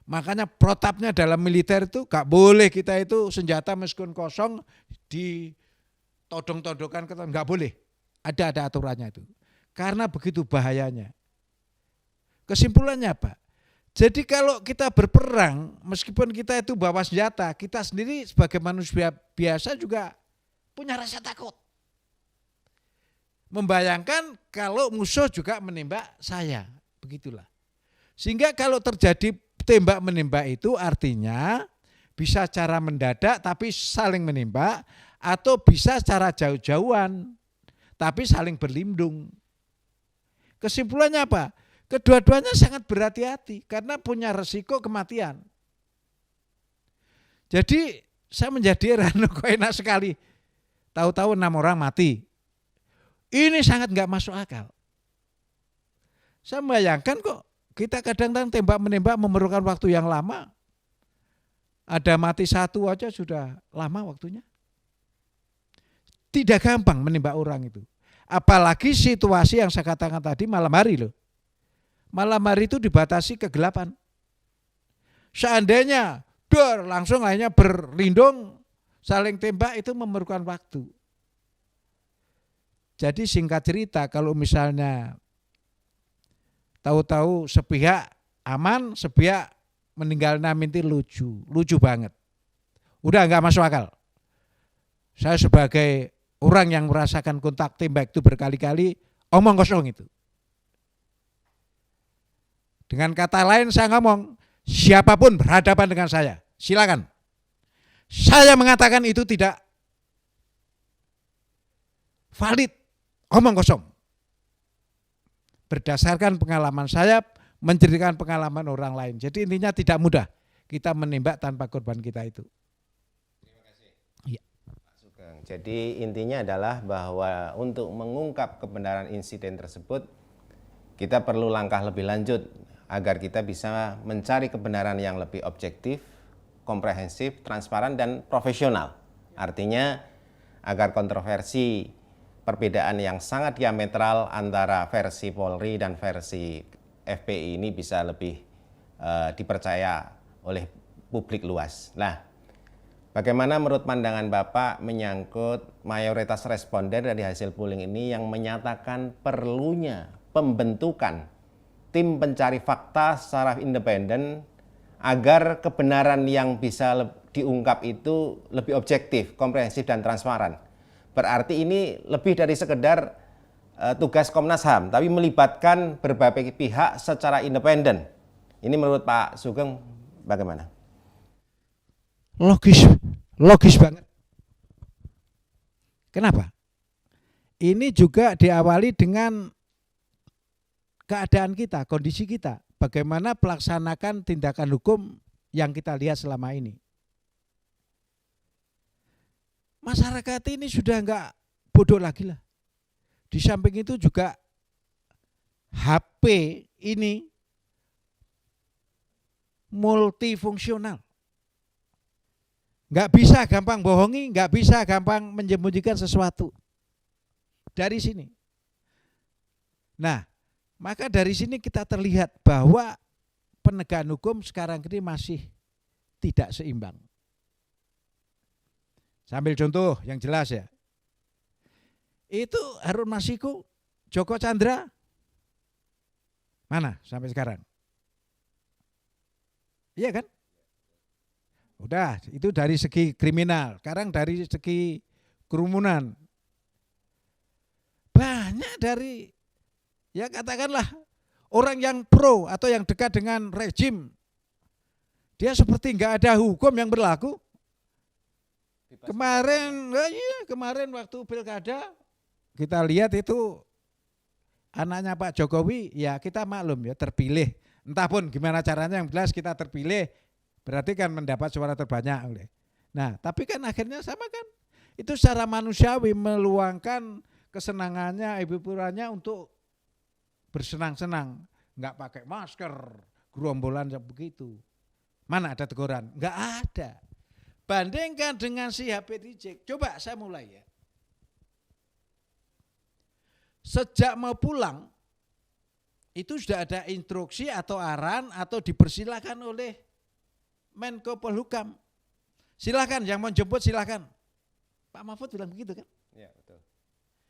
Makanya protapnya dalam militer itu gak boleh kita itu senjata meskipun kosong ditodong-todongkan, gak boleh. Ada aturannya itu. Karena begitu bahayanya. Kesimpulannya apa? Jadi kalau kita berperang, meskipun kita itu bawa senjata, kita sendiri sebagai manusia biasa juga punya rasa takut. Membayangkan kalau musuh juga menembak saya, begitulah. Sehingga kalau terjadi tembak menembak itu artinya bisa cara mendadak tapi saling menembak, atau bisa secara jauh-jauhan tapi saling berlindung. Kesimpulannya apa? Kedua-duanya sangat berhati-hati karena punya resiko kematian. Jadi saya menjadi heran, kok enak sekali. Tahu-tahu 6 orang mati. Ini sangat enggak masuk akal. Saya membayangkan kok kita kadang-kadang tembak-menembak memerlukan waktu yang lama. Ada mati 1 aja sudah lama waktunya. Tidak gampang menembak orang itu. Apalagi situasi yang saya katakan tadi malam hari loh. Malam hari itu dibatasi kegelapan. Seandainya langsung hanya berlindung, saling tembak itu memerlukan waktu. Jadi singkat cerita, kalau misalnya tahu-tahu sepihak aman, sepihak meninggal itu lucu banget. Udah enggak masuk akal. Saya sebagai orang yang merasakan kontak tembak itu berkali-kali, omong kosong itu. Dengan kata lain saya ngomong, siapapun berhadapan dengan saya, silakan. Saya mengatakan itu tidak valid, omong kosong. Berdasarkan pengalaman saya, menceritakan pengalaman orang lain. Jadi intinya tidak mudah kita menembak tanpa korban kita itu. Terima kasih. Ya. Pak Sugeng. Jadi intinya adalah bahwa untuk mengungkap kebenaran insiden tersebut, kita perlu langkah lebih lanjut agar kita bisa mencari kebenaran yang lebih objektif, komprehensif, transparan, dan profesional. Artinya agar kontroversi perbedaan yang sangat diametral antara versi Polri dan versi FPI ini bisa lebih dipercaya oleh publik luas. Nah, bagaimana menurut pandangan Bapak menyangkut mayoritas responden dari hasil polling ini yang menyatakan perlunya pembentukan tim pencari fakta secara independen agar kebenaran yang bisa diungkap itu lebih objektif, komprehensif, dan transparan. Berarti ini lebih dari sekedar tugas Komnas HAM, tapi melibatkan berbagai pihak secara independen. Ini menurut Pak Sugeng bagaimana? Logis banget. Kenapa? Ini juga diawali dengan keadaan kita, kondisi kita, bagaimana pelaksanakan tindakan hukum yang kita lihat selama ini. Masyarakat ini sudah enggak bodoh lagi lah. Di samping itu juga HP ini multifungsional. Enggak bisa gampang bohongi, enggak bisa gampang menyembunyikan sesuatu. Dari sini. Nah, maka dari sini kita terlihat bahwa penegakan hukum sekarang ini masih tidak seimbang. Sambil contoh yang jelas ya. Itu Harun Masiku, Joko Chandra, mana sampai sekarang? Iya kan? Udah, itu dari segi kriminal. Sekarang dari segi kerumunan. Banyak dari, ya katakanlah, orang yang pro atau yang dekat dengan rejim, dia seperti nggak ada hukum yang berlaku. Kemarin waktu pilkada kita lihat itu anaknya Pak Jokowi, ya kita maklum ya terpilih. Entah pun gimana caranya, yang jelas kita terpilih, berarti kan mendapat suara terbanyak. Nah, tapi kan akhirnya sama kan. Itu secara manusiawi meluangkan kesenangannya, hiburannya untuk bersenang-senang. Enggak pakai masker, gerombolan begitu. Mana ada teguran? Enggak ada. Bandingkan dengan si Habib Rizik. Coba saya mulai ya. Sejak mau pulang, itu sudah ada instruksi atau arahan atau dipersilakan oleh Menko Polhukam. Silakan, yang mau jemput silakan. Pak Mahfud bilang begitu kan? Ya, betul.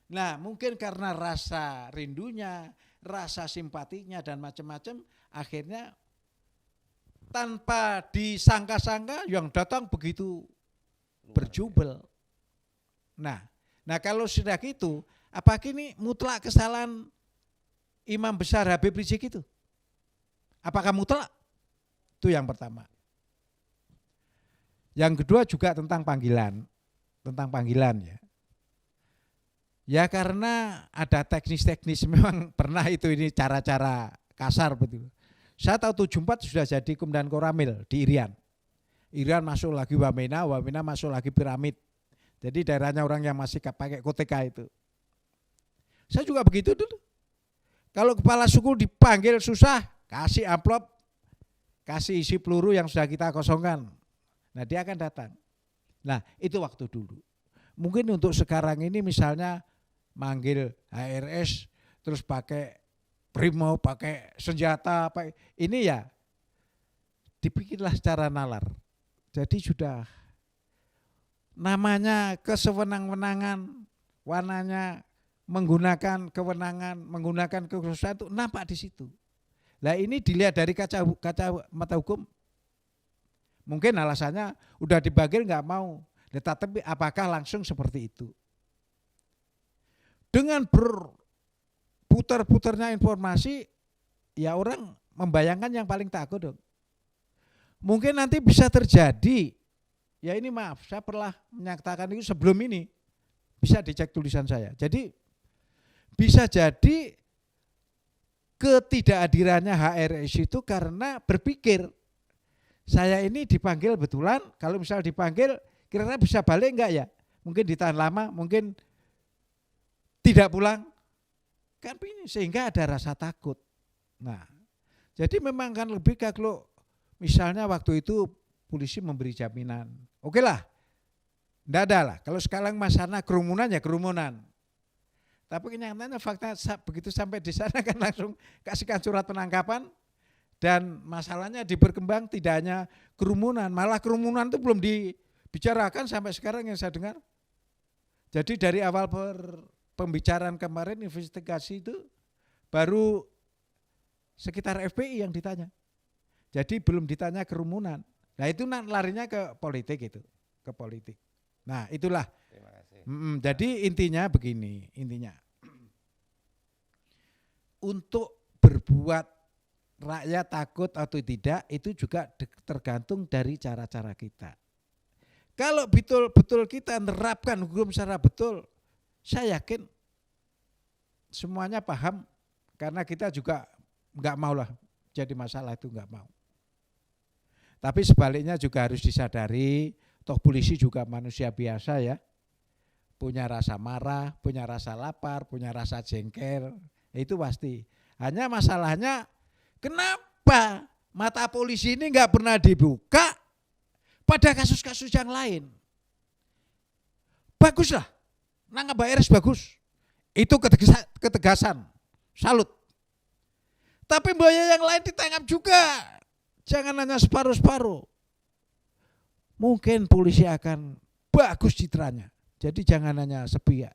Nah, mungkin karena rasa rindunya, rasa simpatinya dan macam-macam, akhirnya tanpa disangka-sangka yang datang begitu berjubel. Nah kalau sudah gitu, apakah ini mutlak kesalahan Imam Besar Habib Rizik itu? Apakah mutlak? Itu yang pertama. Yang kedua juga tentang panggilan ya. Ya karena ada teknis-teknis, memang pernah itu, ini cara-cara kasar betul. Saya tahu 74 sudah jadi Komandan Koramil di Irian. Irian masuk lagi Wamena masuk lagi Piramid. Jadi daerahnya orang yang masih pakai koteka itu. Saya juga begitu dulu. Kalau kepala suku dipanggil susah, kasih amplop, kasih isi peluru yang sudah kita kosongkan. Nah dia akan datang. Nah itu waktu dulu. Mungkin untuk sekarang ini misalnya manggil HRS terus pakai Brimo, pakai senjata, ini ya dipikirlah secara nalar. Jadi sudah namanya kesewenang-wenangan, warnanya menggunakan kewenangan, menggunakan kekuasaan itu nampak di situ. Nah ini dilihat dari kaca mata hukum. Mungkin alasannya udah dipanggil nggak mau, tetapi apakah langsung seperti itu? Dengan berputar-putarnya informasi, ya orang membayangkan yang paling takut dong. Mungkin nanti bisa terjadi, ya ini maaf, saya pernah menyatakan itu sebelum ini, bisa dicek tulisan saya. Jadi bisa jadi ketidakhadirannya HRS itu karena berpikir, saya ini dipanggil betulan, kalau misal dipanggil kira-kira bisa balik enggak ya? Mungkin ditahan lama, mungkin tidak pulang. Kan ini sehingga ada rasa takut. Nah, jadi memang kan lebih kalau misalnya waktu itu polisi memberi jaminan, oke lah, enggak ada lah. Kalau sekarang masalah kerumunan ya kerumunan. Tapi kenyataannya fakta begitu sampai di sana kan langsung kasihkan surat penangkapan dan masalahnya diberkembang tidak hanya kerumunan, malah kerumunan itu belum dibicarakan sampai sekarang yang saya dengar. Jadi dari awal pembicaraan kemarin investigasi itu baru sekitar FPI yang ditanya. Jadi belum ditanya kerumunan. Nah itu larinya ke politik itu, ke politik. Nah itulah. Terima kasih. Jadi intinya begini, untuk berbuat rakyat takut atau tidak itu juga tergantung dari cara-cara kita. Kalau betul-betul kita menerapkan hukum secara betul, saya yakin semuanya paham, karena kita juga nggak mau lah jadi masalah itu, nggak mau. Tapi sebaliknya juga harus disadari, toh polisi juga manusia biasa ya, punya rasa marah, punya rasa lapar, punya rasa jengkel, itu pasti. Hanya masalahnya kenapa mata polisi ini nggak pernah dibuka pada kasus-kasus yang lain. Baguslah, nangkap HRS bagus, itu ketegasan, salut. Tapi bahaya yang lain ditangkap juga, jangan hanya separuh-separuh. Mungkin polisi akan bagus citranya, jadi jangan hanya sepihak.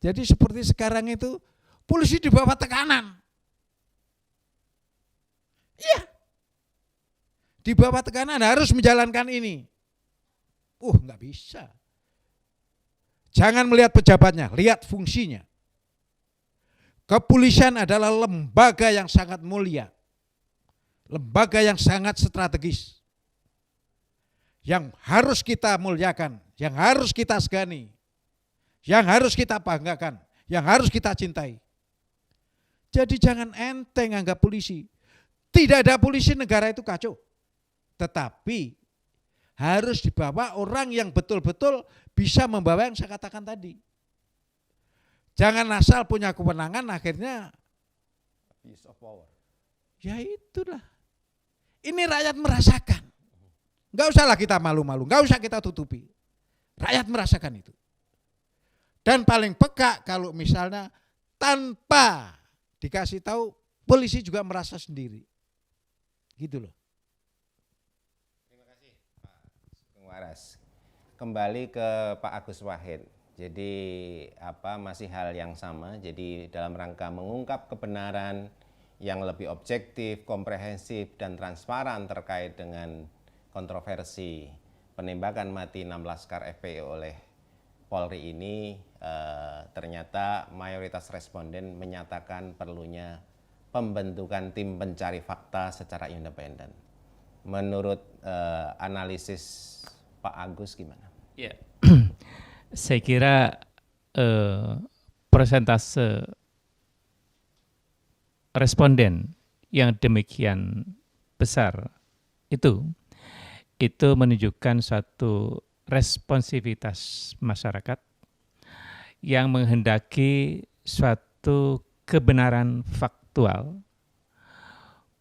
Jadi seperti sekarang itu polisi di bawah tekanan. Iya, di bawah tekanan harus menjalankan ini. Nggak bisa. Jangan melihat pejabatnya, lihat fungsinya. Kepolisian adalah lembaga yang sangat mulia, lembaga yang sangat strategis, yang harus kita muliakan, yang harus kita segani, yang harus kita banggakan, yang harus kita cintai. Jadi jangan enteng anggap polisi. Tidak ada polisi, negara itu kacau. Tetapi harus dibawa orang yang betul-betul bisa membawa yang saya katakan tadi. Jangan asal punya kewenangan akhirnya abuse of power. Ya itulah. Ini rakyat merasakan. Enggak usahlah kita malu-malu, enggak usah kita tutupi. Rakyat merasakan itu. Dan paling peka kalau misalnya tanpa dikasih tahu, polisi juga merasa sendiri. Gitu loh. Terima kasih Pak Sugeng Waras. Kembali ke Pak Agus Wahid. Jadi masih hal yang sama. Jadi dalam rangka mengungkap kebenaran yang lebih objektif, komprehensif dan transparan terkait dengan kontroversi penembakan mati 16 Laskar FPI oleh Polri ini, ternyata mayoritas responden menyatakan perlunya pembentukan tim pencari fakta secara independen. Menurut analisis Pak Agus gimana? Ya, saya kira persentase responden yang demikian besar itu menunjukkan suatu responsivitas masyarakat yang menghendaki suatu kebenaran faktual,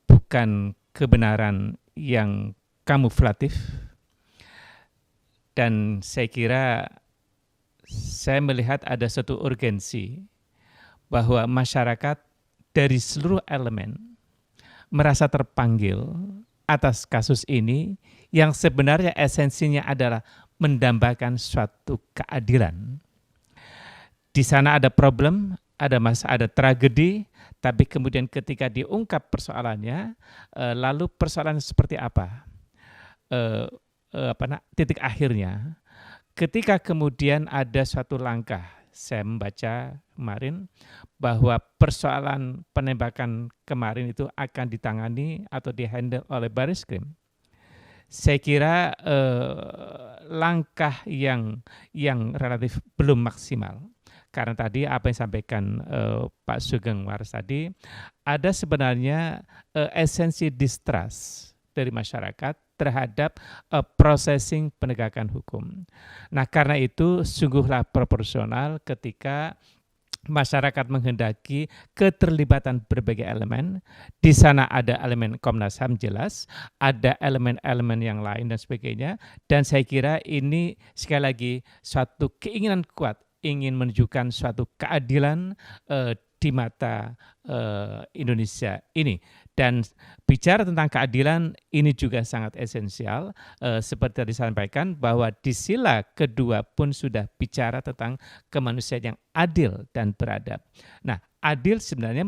bukan kebenaran yang kamuflatif. Dan saya kira saya melihat ada suatu urgensi bahwa masyarakat dari seluruh elemen merasa terpanggil atas kasus ini yang sebenarnya esensinya adalah mendambakan suatu keadilan. Di sana ada problem, ada tragedi, tapi kemudian ketika diungkap persoalannya, lalu persoalan seperti apa? Titik akhirnya, ketika kemudian ada suatu langkah, saya membaca kemarin bahwa persoalan penembakan kemarin itu akan ditangani atau dihandle oleh Bariskrim. Saya kira langkah yang relatif belum maksimal. Karena tadi apa yang disampaikan Pak Sugeng Waras tadi, ada sebenarnya esensi distrust dari masyarakat terhadap processing penegakan hukum. Nah, karena itu sungguhlah proporsional ketika masyarakat menghendaki keterlibatan berbagai elemen. Di sana ada elemen Komnas HAM jelas, ada elemen-elemen yang lain dan sebagainya. Dan saya kira ini sekali lagi suatu keinginan kuat ingin menunjukkan suatu keadilan di mata Indonesia ini. Dan bicara tentang keadilan ini juga sangat esensial, seperti yang disampaikan bahwa di sila kedua pun sudah bicara tentang kemanusiaan yang adil dan beradab. Nah, adil sebenarnya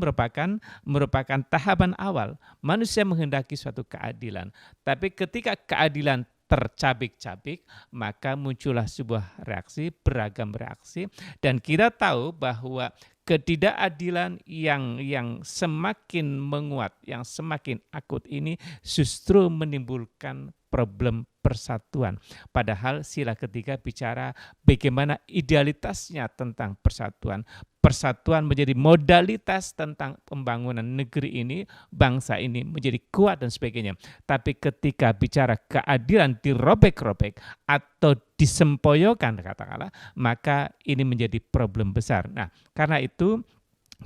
merupakan tahapan awal. Manusia menghendaki suatu keadilan, tapi ketika keadilan tercabik-cabik, maka muncullah sebuah reaksi, beragam reaksi, dan kita tahu bahwa ketidakadilan yang semakin menguat, yang semakin akut ini justru menimbulkan problem persatuan. Padahal sila ketiga bicara bagaimana idealitasnya tentang persatuan. Persatuan menjadi modalitas tentang pembangunan negeri ini, bangsa ini menjadi kuat dan sebagainya. Tapi ketika bicara keadilan dirobek-robek atau disempoyokan katakanlah, maka ini menjadi problem besar. Nah, karena itu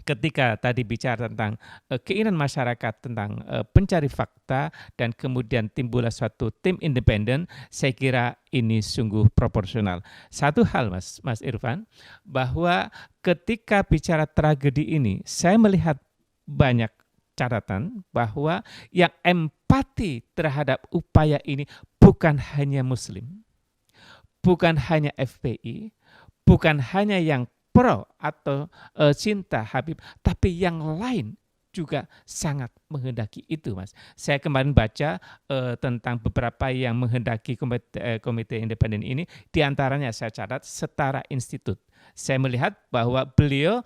ketika tadi bicara tentang keinginan masyarakat tentang pencari fakta dan kemudian timbullah suatu tim independen, saya kira ini sungguh proporsional. Satu hal Mas Irfan, bahwa ketika bicara tragedi ini, saya melihat banyak catatan bahwa yang empati terhadap upaya ini bukan hanya Muslim, bukan hanya FPI, bukan hanya yang pro atau cinta Habib, tapi yang lain juga sangat menghendaki itu, Mas. Saya kemarin baca tentang beberapa yang menghendaki komite independen ini, diantaranya saya catat Setara Institut. Saya melihat bahwa beliau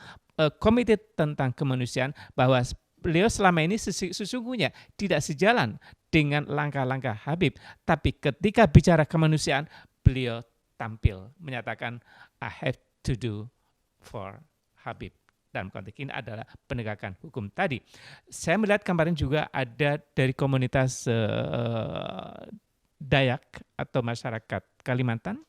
komite tentang kemanusiaan, bahwa beliau selama ini sesungguhnya tidak sejalan dengan langkah-langkah Habib, tapi ketika bicara kemanusiaan, beliau tampil menyatakan I have to do for Habib. Dalam konteks ini adalah penegakan hukum tadi. Saya melihat kemarin juga ada dari komunitas Dayak atau masyarakat Kalimantan,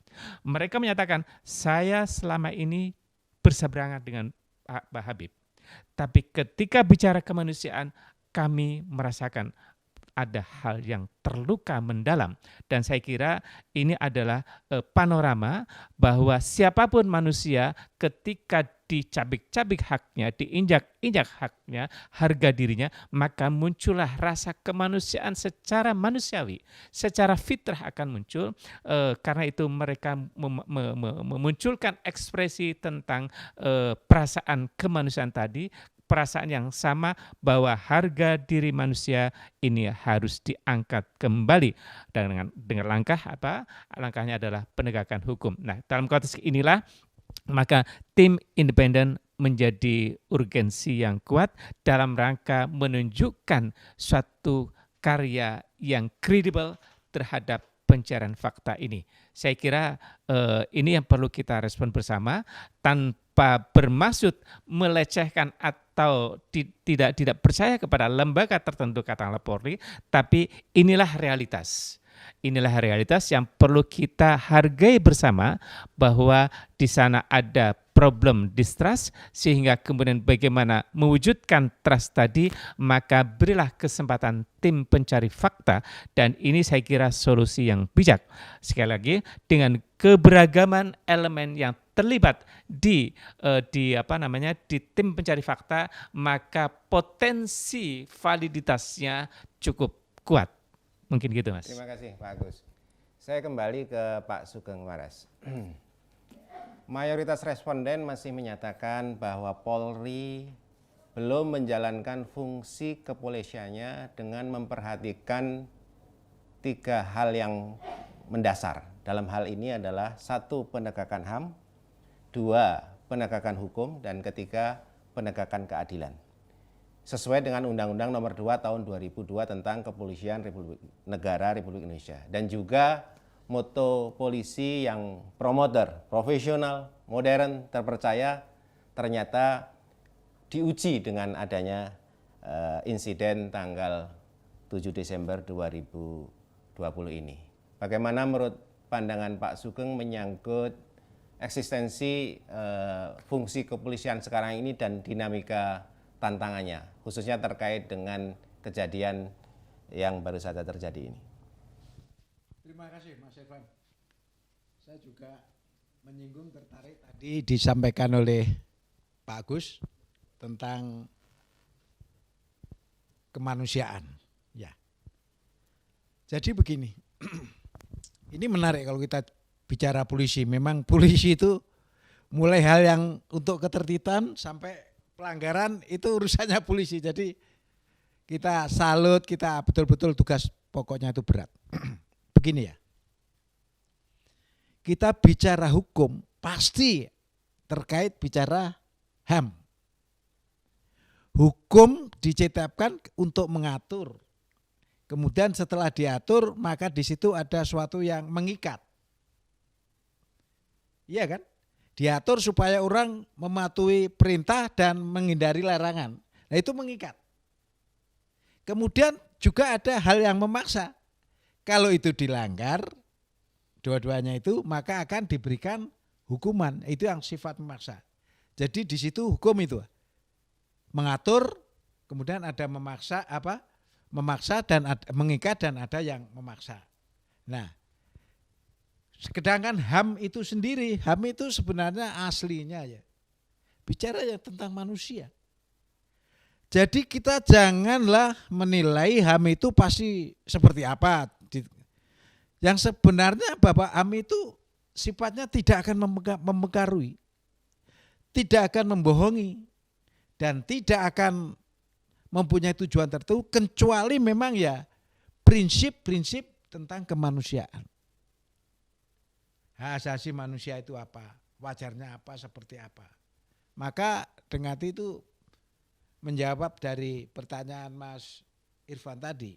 mereka menyatakan saya selama ini berseberangan dengan Pak Habib. Tapi ketika bicara kemanusiaan, kami merasakan ada hal yang terluka mendalam. Dan saya kira ini adalah panorama bahwa siapapun manusia ketika dicabik-cabik haknya, diinjak-injak haknya, harga dirinya, maka muncullah rasa kemanusiaan secara manusiawi, secara fitrah akan muncul. Karena itu mereka memunculkan ekspresi tentang perasaan kemanusiaan tadi, perasaan yang sama bahwa harga diri manusia ini harus diangkat kembali dengan langkah apa? Langkahnya adalah penegakan hukum. Nah, dalam konteks inilah maka tim independen menjadi urgensi yang kuat dalam rangka menunjukkan suatu karya yang kredibel terhadap pencarian fakta ini. Saya kira ini yang perlu kita respon bersama tanpa bermaksud melecehkan atau tidak percaya kepada lembaga tertentu katakanlah Polri, tapi inilah realitas. Inilah realitas yang perlu kita hargai bersama, bahwa di sana ada problem distrust, sehingga kemudian bagaimana mewujudkan trust tadi, maka berilah kesempatan tim pencari fakta, dan ini saya kira solusi yang bijak. Sekali lagi, dengan keberagaman elemen yang terlibat di tim pencari fakta, maka potensi validitasnya cukup kuat. Mungkin gitu, Mas. Terima kasih Pak Agus. Saya kembali ke Pak Sugeng Waras. Mayoritas responden masih menyatakan bahwa Polri belum menjalankan fungsi kepolisiannya dengan memperhatikan 3 hal yang mendasar. Dalam hal ini adalah 1, penegakan HAM, 2, penegakan hukum, dan 3, penegakan keadilan. Sesuai dengan Undang-Undang Nomor 2 Tahun 2002 tentang Kepolisian Negara Republik Indonesia, dan juga moto polisi yang promoter, profesional, modern, terpercaya, ternyata diuji dengan adanya insiden tanggal 7 Desember 2020 ini. Bagaimana menurut pandangan Pak Sugeng menyangkut eksistensi fungsi kepolisian sekarang ini dan dinamika tantangannya, khususnya terkait dengan kejadian yang baru saja terjadi ini? Terima kasih Mas Irfan. Saya juga menyinggung, tertarik tadi disampaikan oleh Pak Agus tentang kemanusiaan. Ya. Jadi begini, ini menarik kalau kita bicara polisi. Memang polisi itu mulai hal yang untuk ketertiban sampai pelanggaran itu urusannya polisi. Jadi kita salut, kita betul-betul tugas pokoknya itu berat. Begini ya, kita bicara hukum pasti terkait bicara HAM. Hukum diciptakan untuk mengatur. Kemudian setelah diatur maka di situ ada suatu yang mengikat. Iya kan? Diatur supaya orang mematuhi perintah dan menghindari larangan. Nah itu mengikat. Kemudian juga ada hal yang memaksa. Kalau itu dilanggar, dua-duanya itu, maka akan diberikan hukuman. Itu yang sifat memaksa. Jadi di situ hukum itu mengatur, kemudian ada memaksa dan mengikat, dan ada yang memaksa. Nah, sedangkan HAM itu sendiri, HAM itu sebenarnya aslinya ya bicara ya tentang manusia. Jadi kita janganlah menilai HAM itu pasti seperti apa. Yang sebenarnya Bapak HAM itu sifatnya tidak akan mempengaruhi, tidak akan membohongi, dan tidak akan mempunyai tujuan tertentu kecuali memang ya prinsip-prinsip tentang kemanusiaan. Hak asasi manusia itu apa? Wajarnya apa? Seperti apa? Maka dengan itu menjawab dari pertanyaan Mas Irfan tadi.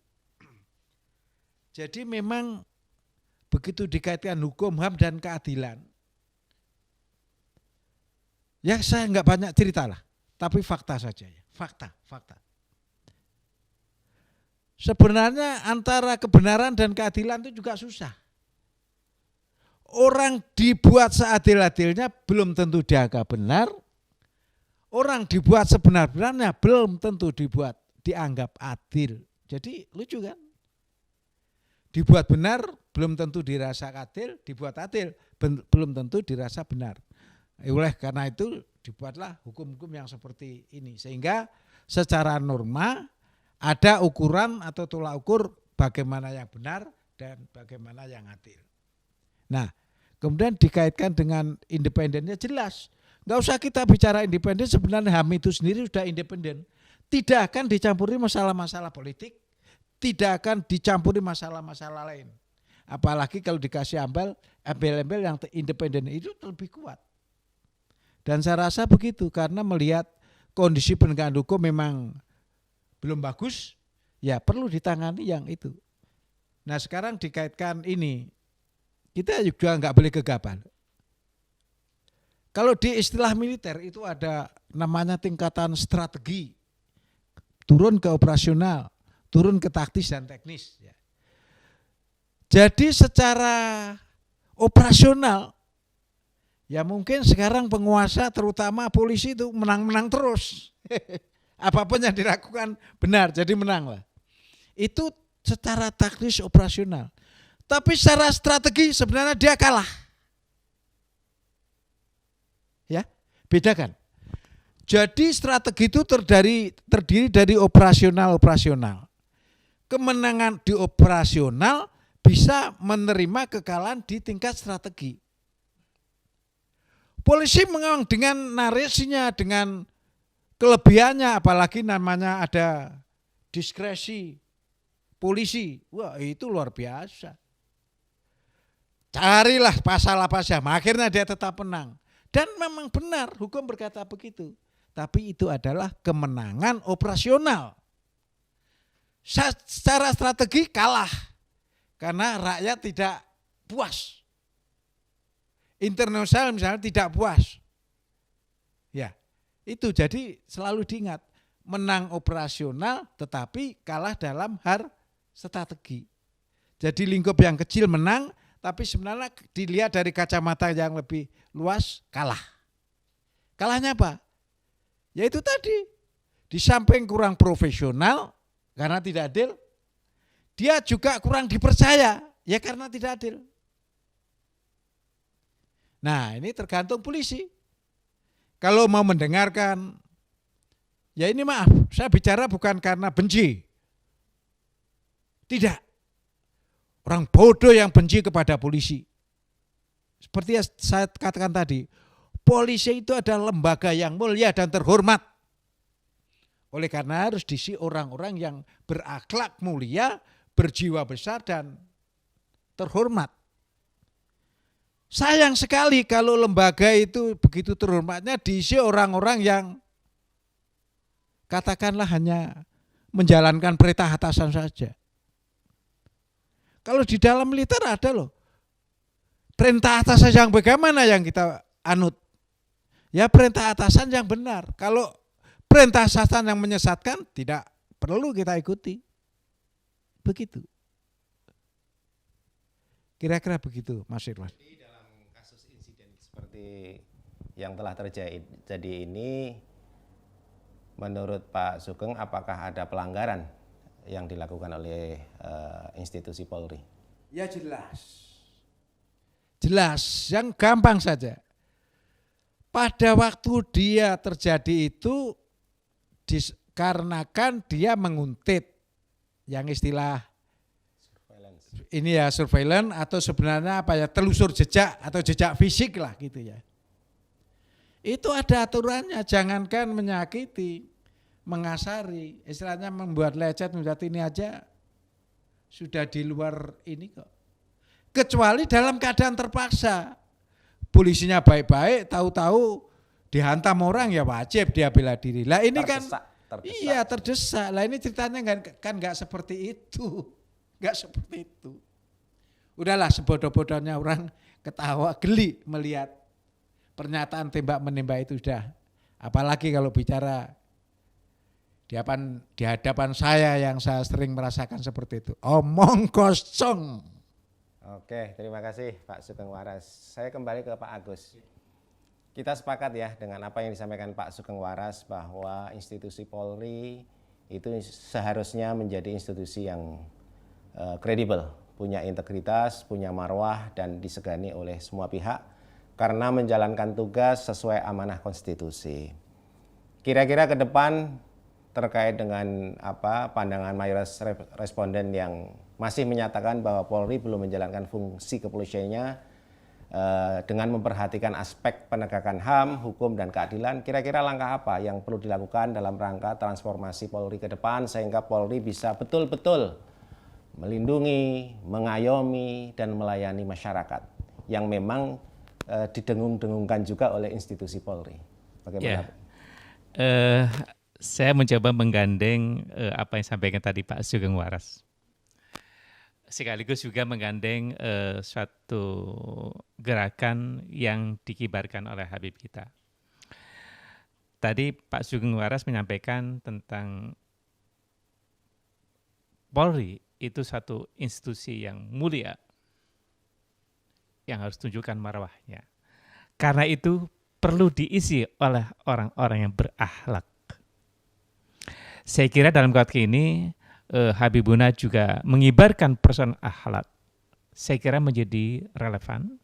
Jadi memang begitu dikaitkan hukum, HAM dan keadilan, ya saya nggak banyak cerita lah, tapi fakta saja ya, fakta. Sebenarnya antara kebenaran dan keadilan itu juga susah. Orang dibuat seadil-adilnya belum tentu dianggap benar, orang dibuat sebenar-benarnya belum tentu dianggap adil. Jadi lucu kan? Dibuat benar belum tentu dirasa adil, dibuat adil belum tentu dirasa benar. Oleh karena itu dibuatlah hukum-hukum yang seperti ini. Sehingga secara norma ada ukuran atau tolak ukur bagaimana yang benar dan bagaimana yang adil. Nah, kemudian dikaitkan dengan independennya jelas. Nggak usah kita bicara independen, sebenarnya HAM itu sendiri sudah independen. Tidak akan dicampuri masalah-masalah politik, tidak akan dicampuri masalah-masalah lain. Apalagi kalau dikasih embel-embel yang independen itu lebih kuat. Dan saya rasa begitu karena melihat kondisi penegakan hukum memang belum bagus, ya perlu ditangani yang itu. Nah sekarang dikaitkan ini, kita juga nggak boleh gegabah. Kalau di istilah militer itu ada namanya tingkatan strategi, turun ke operasional, turun ke taktis dan teknis. Jadi secara operasional, ya mungkin sekarang penguasa terutama polisi itu menang-menang terus. Apapun yang dilakukan benar, jadi menang lah. Itu secara taktis operasional. Tapi secara strategi sebenarnya dia kalah. Ya, bedakan. Jadi strategi itu terdiri dari operasional. Kemenangan di operasional bisa menerima kekalahan di tingkat strategi. Polisi memang dengan narasinya, dengan kelebihannya, apalagi namanya ada diskresi polisi, wah itu luar biasa. Carilah pasal apa saja, akhirnya dia tetap menang. Dan memang benar hukum berkata begitu. Tapi itu adalah kemenangan operasional. Secara strategi kalah. Karena rakyat tidak puas. Internasional misalnya tidak puas. Ya, itu jadi selalu diingat. Menang operasional tetapi kalah dalam hal strategi. Jadi lingkup yang kecil menang, tapi sebenarnya dilihat dari kacamata yang lebih luas kalah. Kalahnya apa? Ya itu tadi, di samping kurang profesional karena tidak adil, dia juga kurang dipercaya ya karena tidak adil. Nah ini tergantung polisi. Kalau mau mendengarkan, ya ini maaf, saya bicara bukan karena benci. Tidak. Orang bodoh yang benci kepada polisi. Seperti yang saya katakan tadi, polisi itu adalah lembaga yang mulia dan terhormat. Oleh karena harus diisi orang-orang yang berakhlak mulia, berjiwa besar dan terhormat. Sayang sekali kalau lembaga itu begitu terhormatnya diisi orang-orang yang katakanlah hanya menjalankan perintah atasan saja. Kalau di dalam militer ada loh, perintah atasan yang bagaimana yang kita anut? Ya perintah atasan yang benar. Kalau perintah atasan yang menyesatkan tidak perlu kita ikuti. Begitu. Kira-kira begitu Mas Irwan. Dalam kasus insiden seperti yang telah terjadi ini, menurut Pak Sugeng apakah ada pelanggaran yang dilakukan oleh institusi Polri? Ya jelas. Jelas, yang gampang saja. Pada waktu dia terjadi itu dikarenakan dia menguntit yang istilah ini ya surveillance atau sebenarnya apa ya telusur jejak atau jejak fisik lah gitu ya. Itu ada aturannya, jangankan menyakiti, mengasari, istilahnya membuat lecet, membuat ini aja sudah di luar ini kok. Kecuali dalam keadaan terpaksa, polisinya baik-baik, tahu-tahu dihantam orang ya wajib dia bela diri. Lah ini Terdesak. iya terdesak. Lah ini ceritanya kan nggak seperti itu, nggak seperti itu. Udahlah, sebodoh-bodohnya orang ketawa geli melihat pernyataan tembak menembak itu sudah. Apalagi kalau bicara di hadapan saya yang saya sering merasakan seperti itu. Omong kosong. Oke, terima kasih Pak Sugeng Waras. Saya kembali ke Pak Agus. Kita sepakat ya dengan apa yang disampaikan Pak Sugeng Waras bahwa institusi Polri itu seharusnya menjadi institusi yang kredibel, punya integritas, punya marwah dan disegani oleh semua pihak karena menjalankan tugas sesuai amanah konstitusi. Kira-kira ke depan terkait dengan pandangan mayoritas responden yang masih menyatakan bahwa Polri belum menjalankan fungsi kepolisiannya dengan memperhatikan aspek penegakan HAM, hukum dan keadilan, kira-kira langkah apa yang perlu dilakukan dalam rangka transformasi Polri ke depan sehingga Polri bisa betul-betul melindungi, mengayomi dan melayani masyarakat yang memang didengung-dengungkan juga oleh institusi Polri. Bagaimana? Saya mencoba menggandeng apa yang disampaikan tadi Pak Sugeng Waras. Sekaligus juga menggandeng suatu gerakan yang dikibarkan oleh Habib kita. Tadi Pak Sugeng Waras menyampaikan tentang Polri itu satu institusi yang mulia, yang harus tunjukkan marwahnya. Karena itu perlu diisi oleh orang-orang yang berakhlak. Saya kira dalam konteks ini Habibuna juga mengibarkan persoalan akhlak. Saya kira menjadi relevan,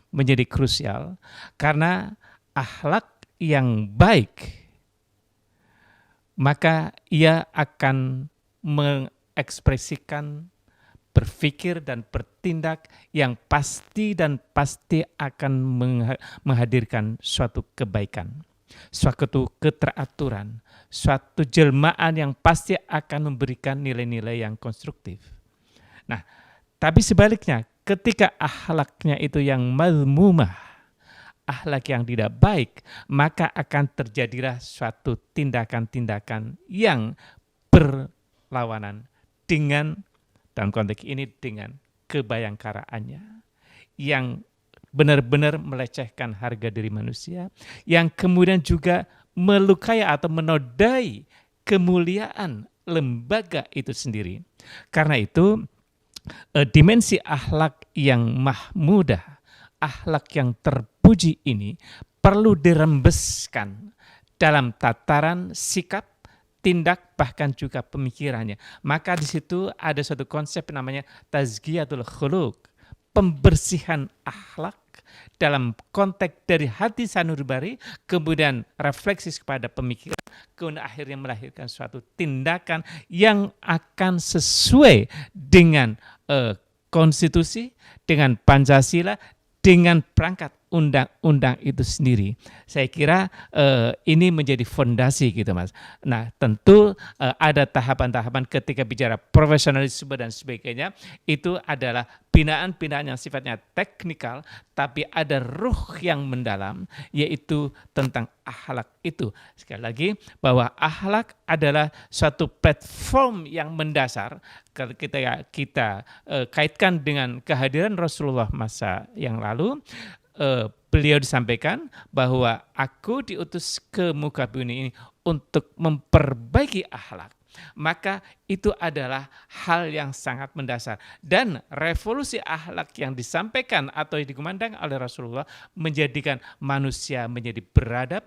menjadi krusial karena akhlak yang baik maka ia akan mengekspresikan berpikir dan bertindak yang pasti dan pasti akan menghadirkan suatu kebaikan, suatu keteraturan, suatu jelmaan yang pasti akan memberikan nilai-nilai yang konstruktif. Nah, tapi sebaliknya ketika akhlaknya itu yang mazmumah, akhlak yang tidak baik, maka akan terjadilah suatu tindakan-tindakan yang berlawanan dengan, dalam konteks ini dengan kebayangkaraannya, yang benar-benar melecehkan harga diri manusia, yang kemudian juga melukai atau menodai kemuliaan lembaga itu sendiri. Karena itu dimensi akhlak yang mahmudah, akhlak yang terpuji ini perlu dirembeskan dalam tataran sikap, tindak, bahkan juga pemikirannya. Maka di situ ada suatu konsep namanya tazkiyatul khuluq, pembersihan akhlak dalam konteks dari hati sanubari, kemudian refleksi kepada pemikiran, kemudian akhirnya melahirkan suatu tindakan yang akan sesuai dengan konstitusi, dengan Pancasila, dengan perangkat undang-undang itu sendiri. Saya kira ini menjadi fondasi gitu Mas. Nah tentu ada tahapan-tahapan ketika bicara profesionalisme dan sebagainya, itu adalah binaan-binaan yang sifatnya teknikal, tapi ada ruh yang mendalam, yaitu tentang akhlak itu. Sekali lagi, bahwa akhlak adalah suatu platform yang mendasar. Kalau kita kaitkan dengan kehadiran Rasulullah masa yang lalu, beliau disampaikan bahwa aku diutus ke muka bumi ini untuk memperbaiki akhlak. Maka itu adalah hal yang sangat mendasar. Dan revolusi akhlak yang disampaikan atau dikumandang oleh Rasulullah menjadikan manusia menjadi beradab,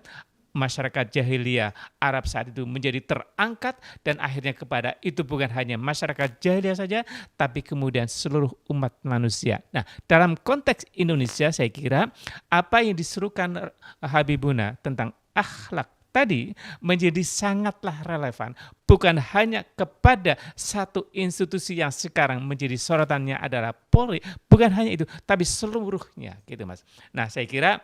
masyarakat jahiliyah Arab saat itu menjadi terangkat, dan akhirnya kepada itu bukan hanya masyarakat jahiliyah saja, tapi kemudian seluruh umat manusia. Nah, dalam konteks Indonesia saya kira apa yang diserukan Habibuna tentang akhlak tadi menjadi sangatlah relevan, bukan hanya kepada satu institusi yang sekarang menjadi sorotannya adalah Polri, bukan hanya itu, tapi seluruhnya gitu Mas. Nah, saya kira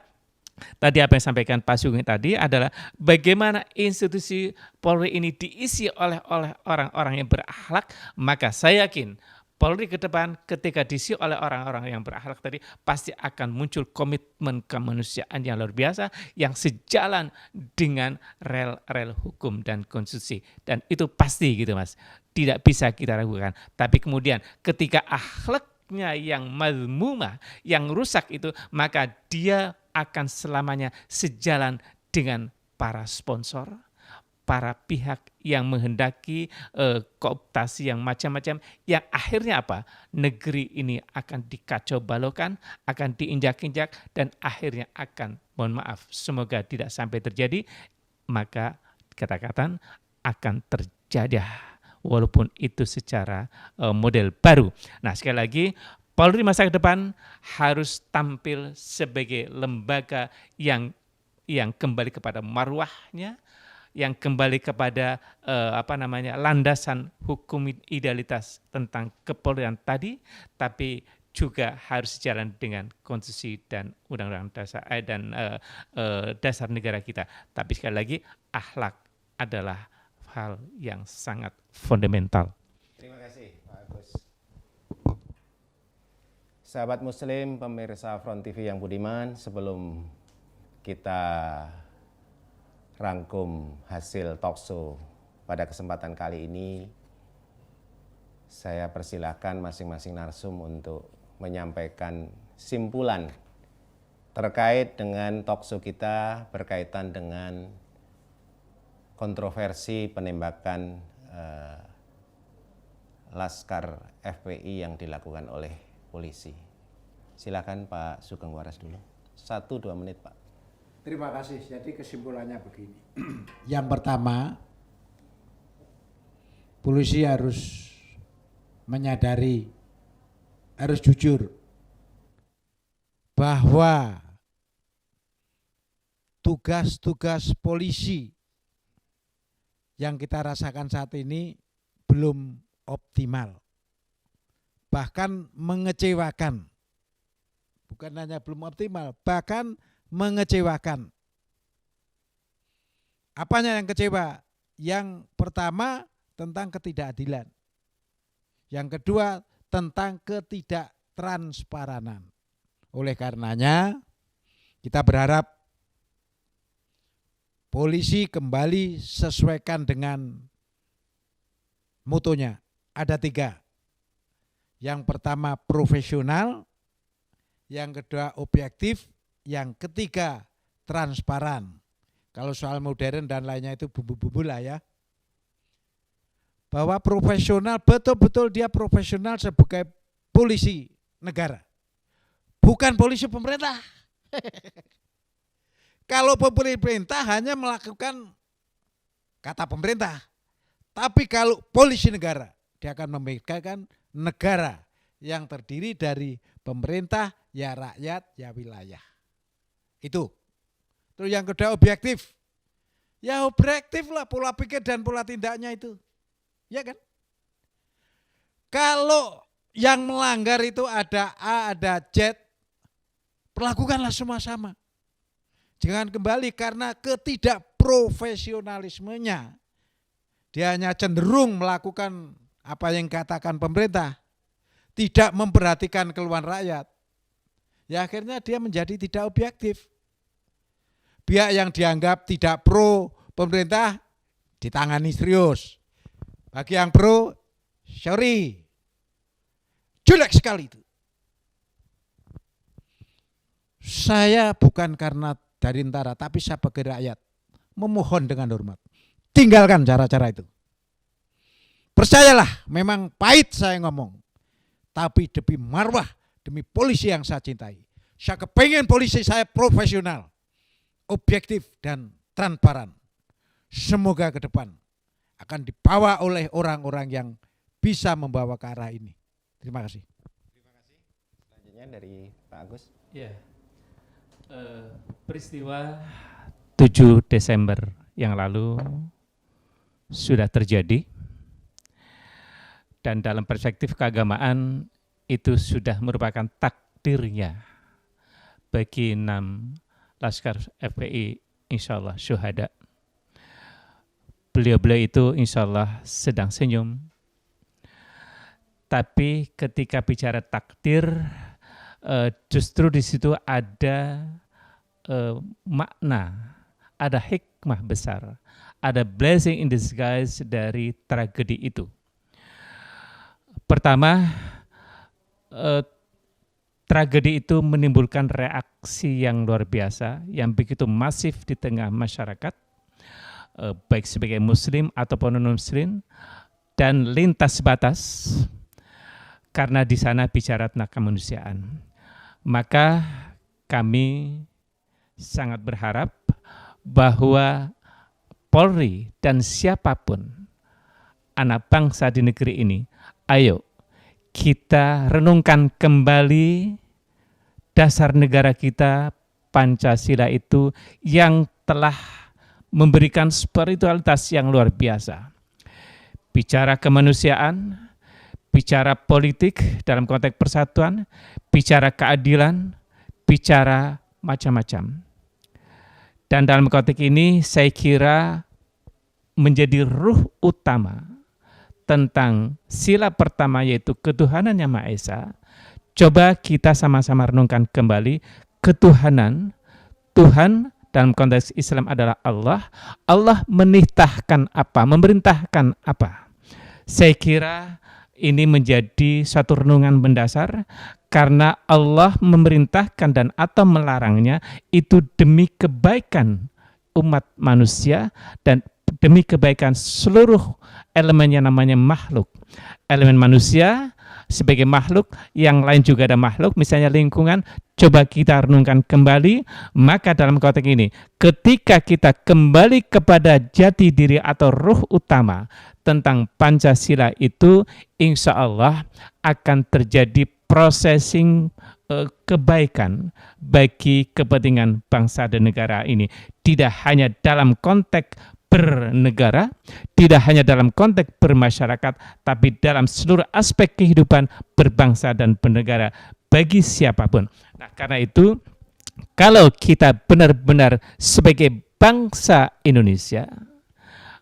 tadi apa yang sampaikan Pak Sugeng tadi adalah bagaimana institusi Polri ini diisi oleh orang-orang yang berakhlak, maka saya yakin Polri ke depan ketika diisi oleh orang-orang yang berakhlak tadi pasti akan muncul komitmen kemanusiaan yang luar biasa yang sejalan dengan rel-rel hukum dan konstitusi, dan itu pasti gitu Mas, tidak bisa kita ragukan. Tapi kemudian ketika akhlaknya yang mazmumah, yang rusak itu, maka dia akan selamanya sejalan dengan para sponsor, para pihak yang menghendaki kooptasi yang macam-macam, yang akhirnya apa? Negeri ini akan dikacau balaukan, akan diinjak-injak, dan akhirnya akan, mohon maaf, semoga tidak sampai terjadi, maka kata-kata akan terjadi, walaupun itu secara model baru. Nah, sekali lagi, Polri masa depan harus tampil sebagai lembaga yang kembali kepada marwahnya, yang kembali kepada landasan hukum idealitas tentang kepolisian tadi, tapi juga harus sejalan dengan konstitusi dan undang-undang dasar dasar negara kita. Tapi sekali lagi, akhlak adalah hal yang sangat fundamental. Terima kasih Pak Agus. Sahabat Muslim, pemirsa Front TV yang budiman, sebelum kita rangkum hasil talkshow pada kesempatan kali ini, saya persilahkan masing-masing narsum untuk menyampaikan simpulan terkait dengan talkshow kita berkaitan dengan kontroversi penembakan Laskar FPI yang dilakukan oleh polisi. Silakan Pak Sugeng Waras dulu. 1-2 menit Pak. Terima kasih. Jadi kesimpulannya begini. Yang pertama, polisi harus menyadari, harus jujur bahwa tugas-tugas polisi yang kita rasakan saat ini belum optimal, bahkan mengecewakan. Bukan hanya belum optimal, bahkan mengecewakan. Apanya yang kecewa? Yang pertama tentang ketidakadilan. Yang kedua tentang ketidaktransparan. Oleh karenanya kita berharap polisi kembali sesuaikan dengan mutunya. Ada 3. Yang pertama profesional, yang kedua objektif, yang ketiga transparan. Kalau soal modern dan lainnya itu bumbu-bumbu lah ya. Bahwa profesional, betul-betul dia profesional sebagai polisi negara. Bukan polisi pemerintah. Kalau pemerintah hanya melakukan kata pemerintah. Tapi kalau polisi negara, dia akan memegangkan negara yang terdiri dari pemerintah, ya rakyat, ya wilayah. Itu. Terus yang kedua objektif. Ya objektif lah pola pikir dan pola tindaknya itu. Ya kan? Kalau yang melanggar itu ada A, ada Z, perlakukanlah semua sama. Jangan kembali karena ketidakprofesionalismenya. Dia hanya cenderung melakukan apa yang katakan pemerintah. Tidak memperhatikan keluhan rakyat. Ya akhirnya dia menjadi tidak objektif. Pihak yang dianggap tidak pro pemerintah ditangani serius. Bagi yang pro, sorry, jelek sekali itu. Saya bukan karena dari tentara, tapi saya sebagai rakyat memohon dengan hormat. Tinggalkan cara-cara itu. Percayalah, memang pahit saya ngomong. Tapi demi marwah, demi polisi yang saya cintai. Saya kepengen polisi saya profesional, objektif dan transparan. Semoga ke depan akan dibawa oleh orang-orang yang bisa membawa ke arah ini. Terima kasih. Terima kasih. Selanjutnya dari Pak Agus. Ya, peristiwa 7 Desember yang lalu sudah terjadi. Dan dalam perspektif keagamaan itu sudah merupakan takdirnya bagi 6 Laskar FPI insya Allah syuhada. Beliau-beliau itu insya Allah sedang senyum. Tapi ketika bicara takdir, justru di situ ada makna, ada hikmah besar, ada blessing in disguise dari tragedi itu. Pertama, tragedi itu menimbulkan reaksi yang luar biasa, yang begitu masif di tengah masyarakat, baik sebagai muslim ataupun non-muslim, dan lintas batas, karena di sana bicara tentang kemanusiaan. Maka kami sangat berharap bahwa Polri dan siapapun anak bangsa di negeri ini, ayo kita renungkan kembali dasar negara kita, Pancasila itu, yang telah memberikan spiritualitas yang luar biasa. Bicara kemanusiaan, bicara politik dalam konteks persatuan, bicara keadilan, bicara macam-macam. Dan dalam konteks ini saya kira menjadi ruh utama tentang sila pertama, yaitu ketuhanan Yang Maha Esa. Coba kita sama-sama renungkan kembali ketuhanan. Tuhan dalam konteks Islam adalah Allah. Allah menitahkan apa, memerintahkan apa. Saya kira ini menjadi satu renungan mendasar, karena Allah memerintahkan dan atau melarangnya itu demi kebaikan umat manusia dan demi kebaikan seluruh elemen yang namanya makhluk. Elemen manusia sebagai makhluk, yang lain juga ada makhluk, misalnya lingkungan. Coba kita renungkan kembali, maka dalam konteks ini, ketika kita kembali kepada jati diri atau ruh utama tentang Pancasila itu, insya Allah akan terjadi processing kebaikan bagi kepentingan bangsa dan negara ini. Tidak hanya dalam konteks bernegara, tidak hanya dalam konteks bermasyarakat, tapi dalam seluruh aspek kehidupan berbangsa dan bernegara bagi siapapun. Nah, karena itu, kalau kita benar-benar sebagai bangsa Indonesia,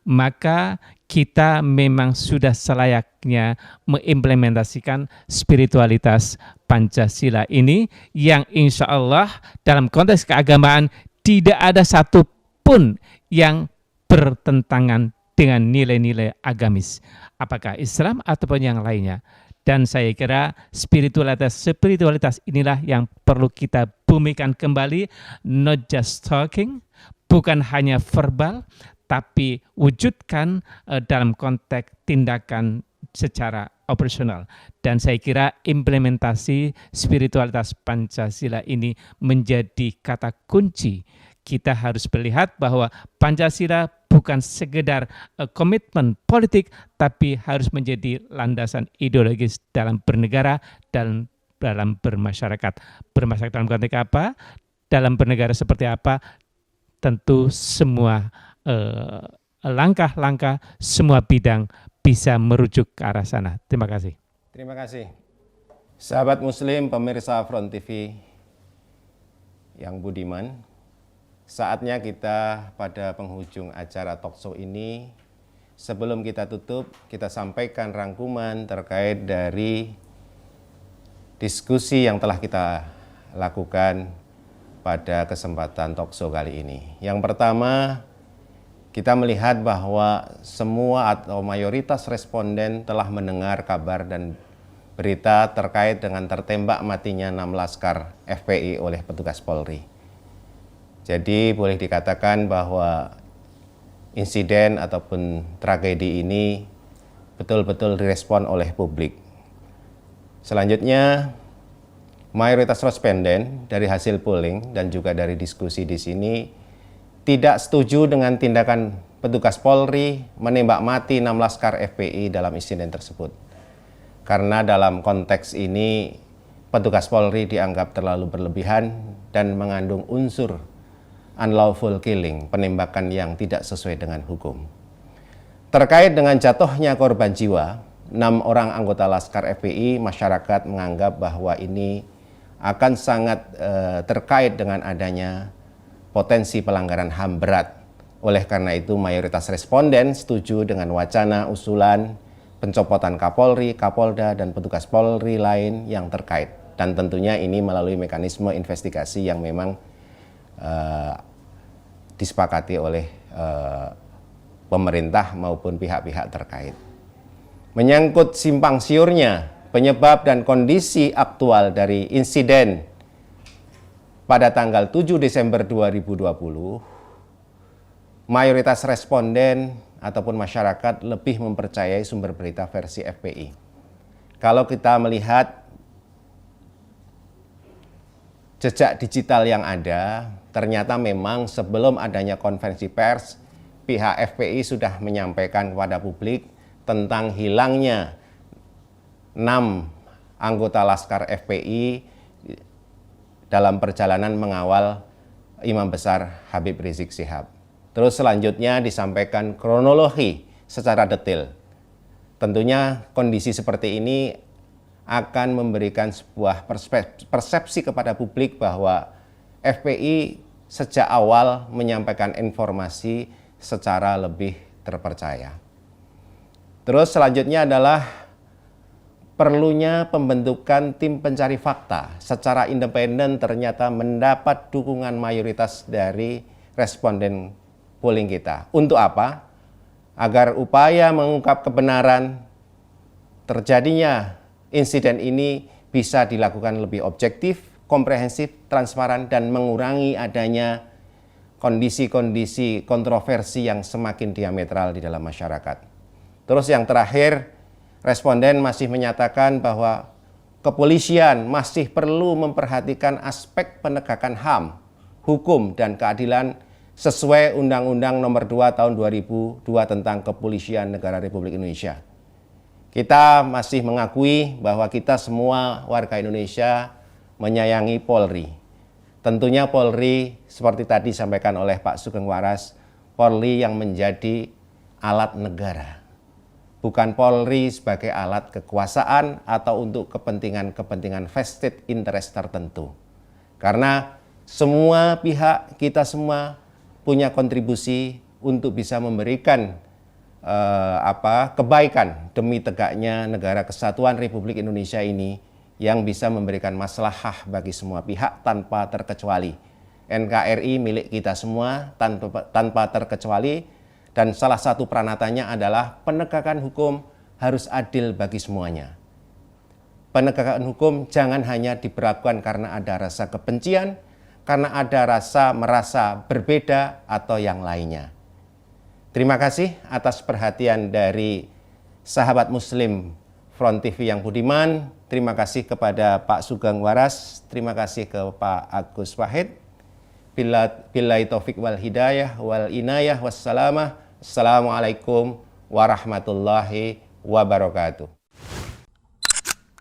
maka kita memang sudah selayaknya mengimplementasikan spiritualitas Pancasila ini, yang insya Allah dalam konteks keagamaan tidak ada satupun yang bertentangan dengan nilai-nilai agamis, apakah Islam ataupun yang lainnya. Dan saya kira spiritualitas inilah yang perlu kita bumikan kembali, not just talking, bukan hanya verbal, tapi wujudkan dalam konteks tindakan secara operasional. Dan saya kira implementasi spiritualitas Pancasila ini menjadi kata kunci. Kita harus melihat bahwa Pancasila bukan sekedar komitmen politik, tapi harus menjadi landasan ideologis dalam bernegara dan dalam bermasyarakat. Bermasyarakat dalam konteks apa? Dalam bernegara seperti apa? Tentu semua langkah-langkah, semua bidang bisa merujuk ke arah sana. Terima kasih. Terima kasih. Sahabat Muslim, pemirsa Front TV yang budiman, saatnya kita pada penghujung acara talkshow ini. Sebelum kita tutup, kita sampaikan rangkuman terkait dari diskusi yang telah kita lakukan pada kesempatan talkshow kali ini. Yang pertama, kita melihat bahwa semua atau mayoritas responden telah mendengar kabar dan berita terkait dengan tertembak matinya 6 laskar FPI oleh petugas Polri. Jadi boleh dikatakan bahwa insiden ataupun tragedi ini betul-betul direspon oleh publik. Selanjutnya, mayoritas responden dari hasil polling dan juga dari diskusi di sini tidak setuju dengan tindakan petugas Polri menembak mati 6 laskar FPI dalam insiden tersebut. Karena dalam konteks ini petugas Polri dianggap terlalu berlebihan dan mengandung unsur unlawful killing, penembakan yang tidak sesuai dengan hukum. Terkait dengan jatuhnya korban jiwa, 6 orang anggota Laskar FPI, masyarakat menganggap bahwa ini akan sangat terkait dengan adanya potensi pelanggaran HAM berat. Oleh karena itu mayoritas responden setuju dengan wacana usulan pencopotan Kapolri, Kapolda, dan petugas Polri lain yang terkait. Dan tentunya ini melalui mekanisme investigasi yang memang disepakati oleh pemerintah maupun pihak-pihak terkait. Menyangkut simpang siurnya penyebab dan kondisi aktual dari insiden pada tanggal 7 Desember 2020, mayoritas responden ataupun masyarakat lebih mempercayai sumber berita versi FPI. Kalau kita melihat jejak digital yang ada, ternyata memang sebelum adanya konferensi pers, pihak FPI sudah menyampaikan kepada publik tentang hilangnya 6 anggota Laskar FPI dalam perjalanan mengawal Imam Besar Habib Rizik Syihab. Terus selanjutnya disampaikan kronologi secara detail. Tentunya kondisi seperti ini akan memberikan sebuah persepsi kepada publik bahwa FPI sejak awal menyampaikan informasi secara lebih terpercaya. Terus selanjutnya adalah perlunya pembentukan tim pencari fakta secara independen ternyata mendapat dukungan mayoritas dari responden polling kita. Untuk apa? Agar upaya mengungkap kebenaran terjadinya insiden ini bisa dilakukan lebih objektif, komprehensif, transparan, dan mengurangi adanya kondisi-kondisi kontroversi yang semakin diametral di dalam masyarakat. Terus yang terakhir, responden masih menyatakan bahwa kepolisian masih perlu memperhatikan aspek penegakan HAM, hukum, dan keadilan sesuai Undang-Undang Nomor 2 Tahun 2002 tentang Kepolisian Negara Republik Indonesia. Kita masih mengakui bahwa kita semua warga Indonesia menyayangi Polri. Tentunya Polri seperti tadi disampaikan oleh Pak Sugeng Waras, Polri yang menjadi alat negara. Bukan Polri sebagai alat kekuasaan atau untuk kepentingan-kepentingan vested interest tertentu. Karena semua pihak, kita semua punya kontribusi untuk bisa memberikan kebaikan demi tegaknya negara kesatuan Republik Indonesia ini yang bisa memberikan maslahah bagi semua pihak tanpa terkecuali. NKRI milik kita semua tanpa terkecuali, dan salah satu peranatanya adalah penegakan hukum harus adil bagi semuanya. Penegakan hukum jangan hanya diberlakukan karena ada rasa kebencian, karena ada rasa merasa berbeda atau yang lainnya. Terima kasih atas perhatian dari sahabat Muslim Front TV yang budiman. Terima kasih kepada Pak Sugeng Waras. Terima kasih ke Pak Agus Wahid. Billahi taufik wal hidayah wal inayah wassalamah. Assalamualaikum warahmatullahi wabarakatuh.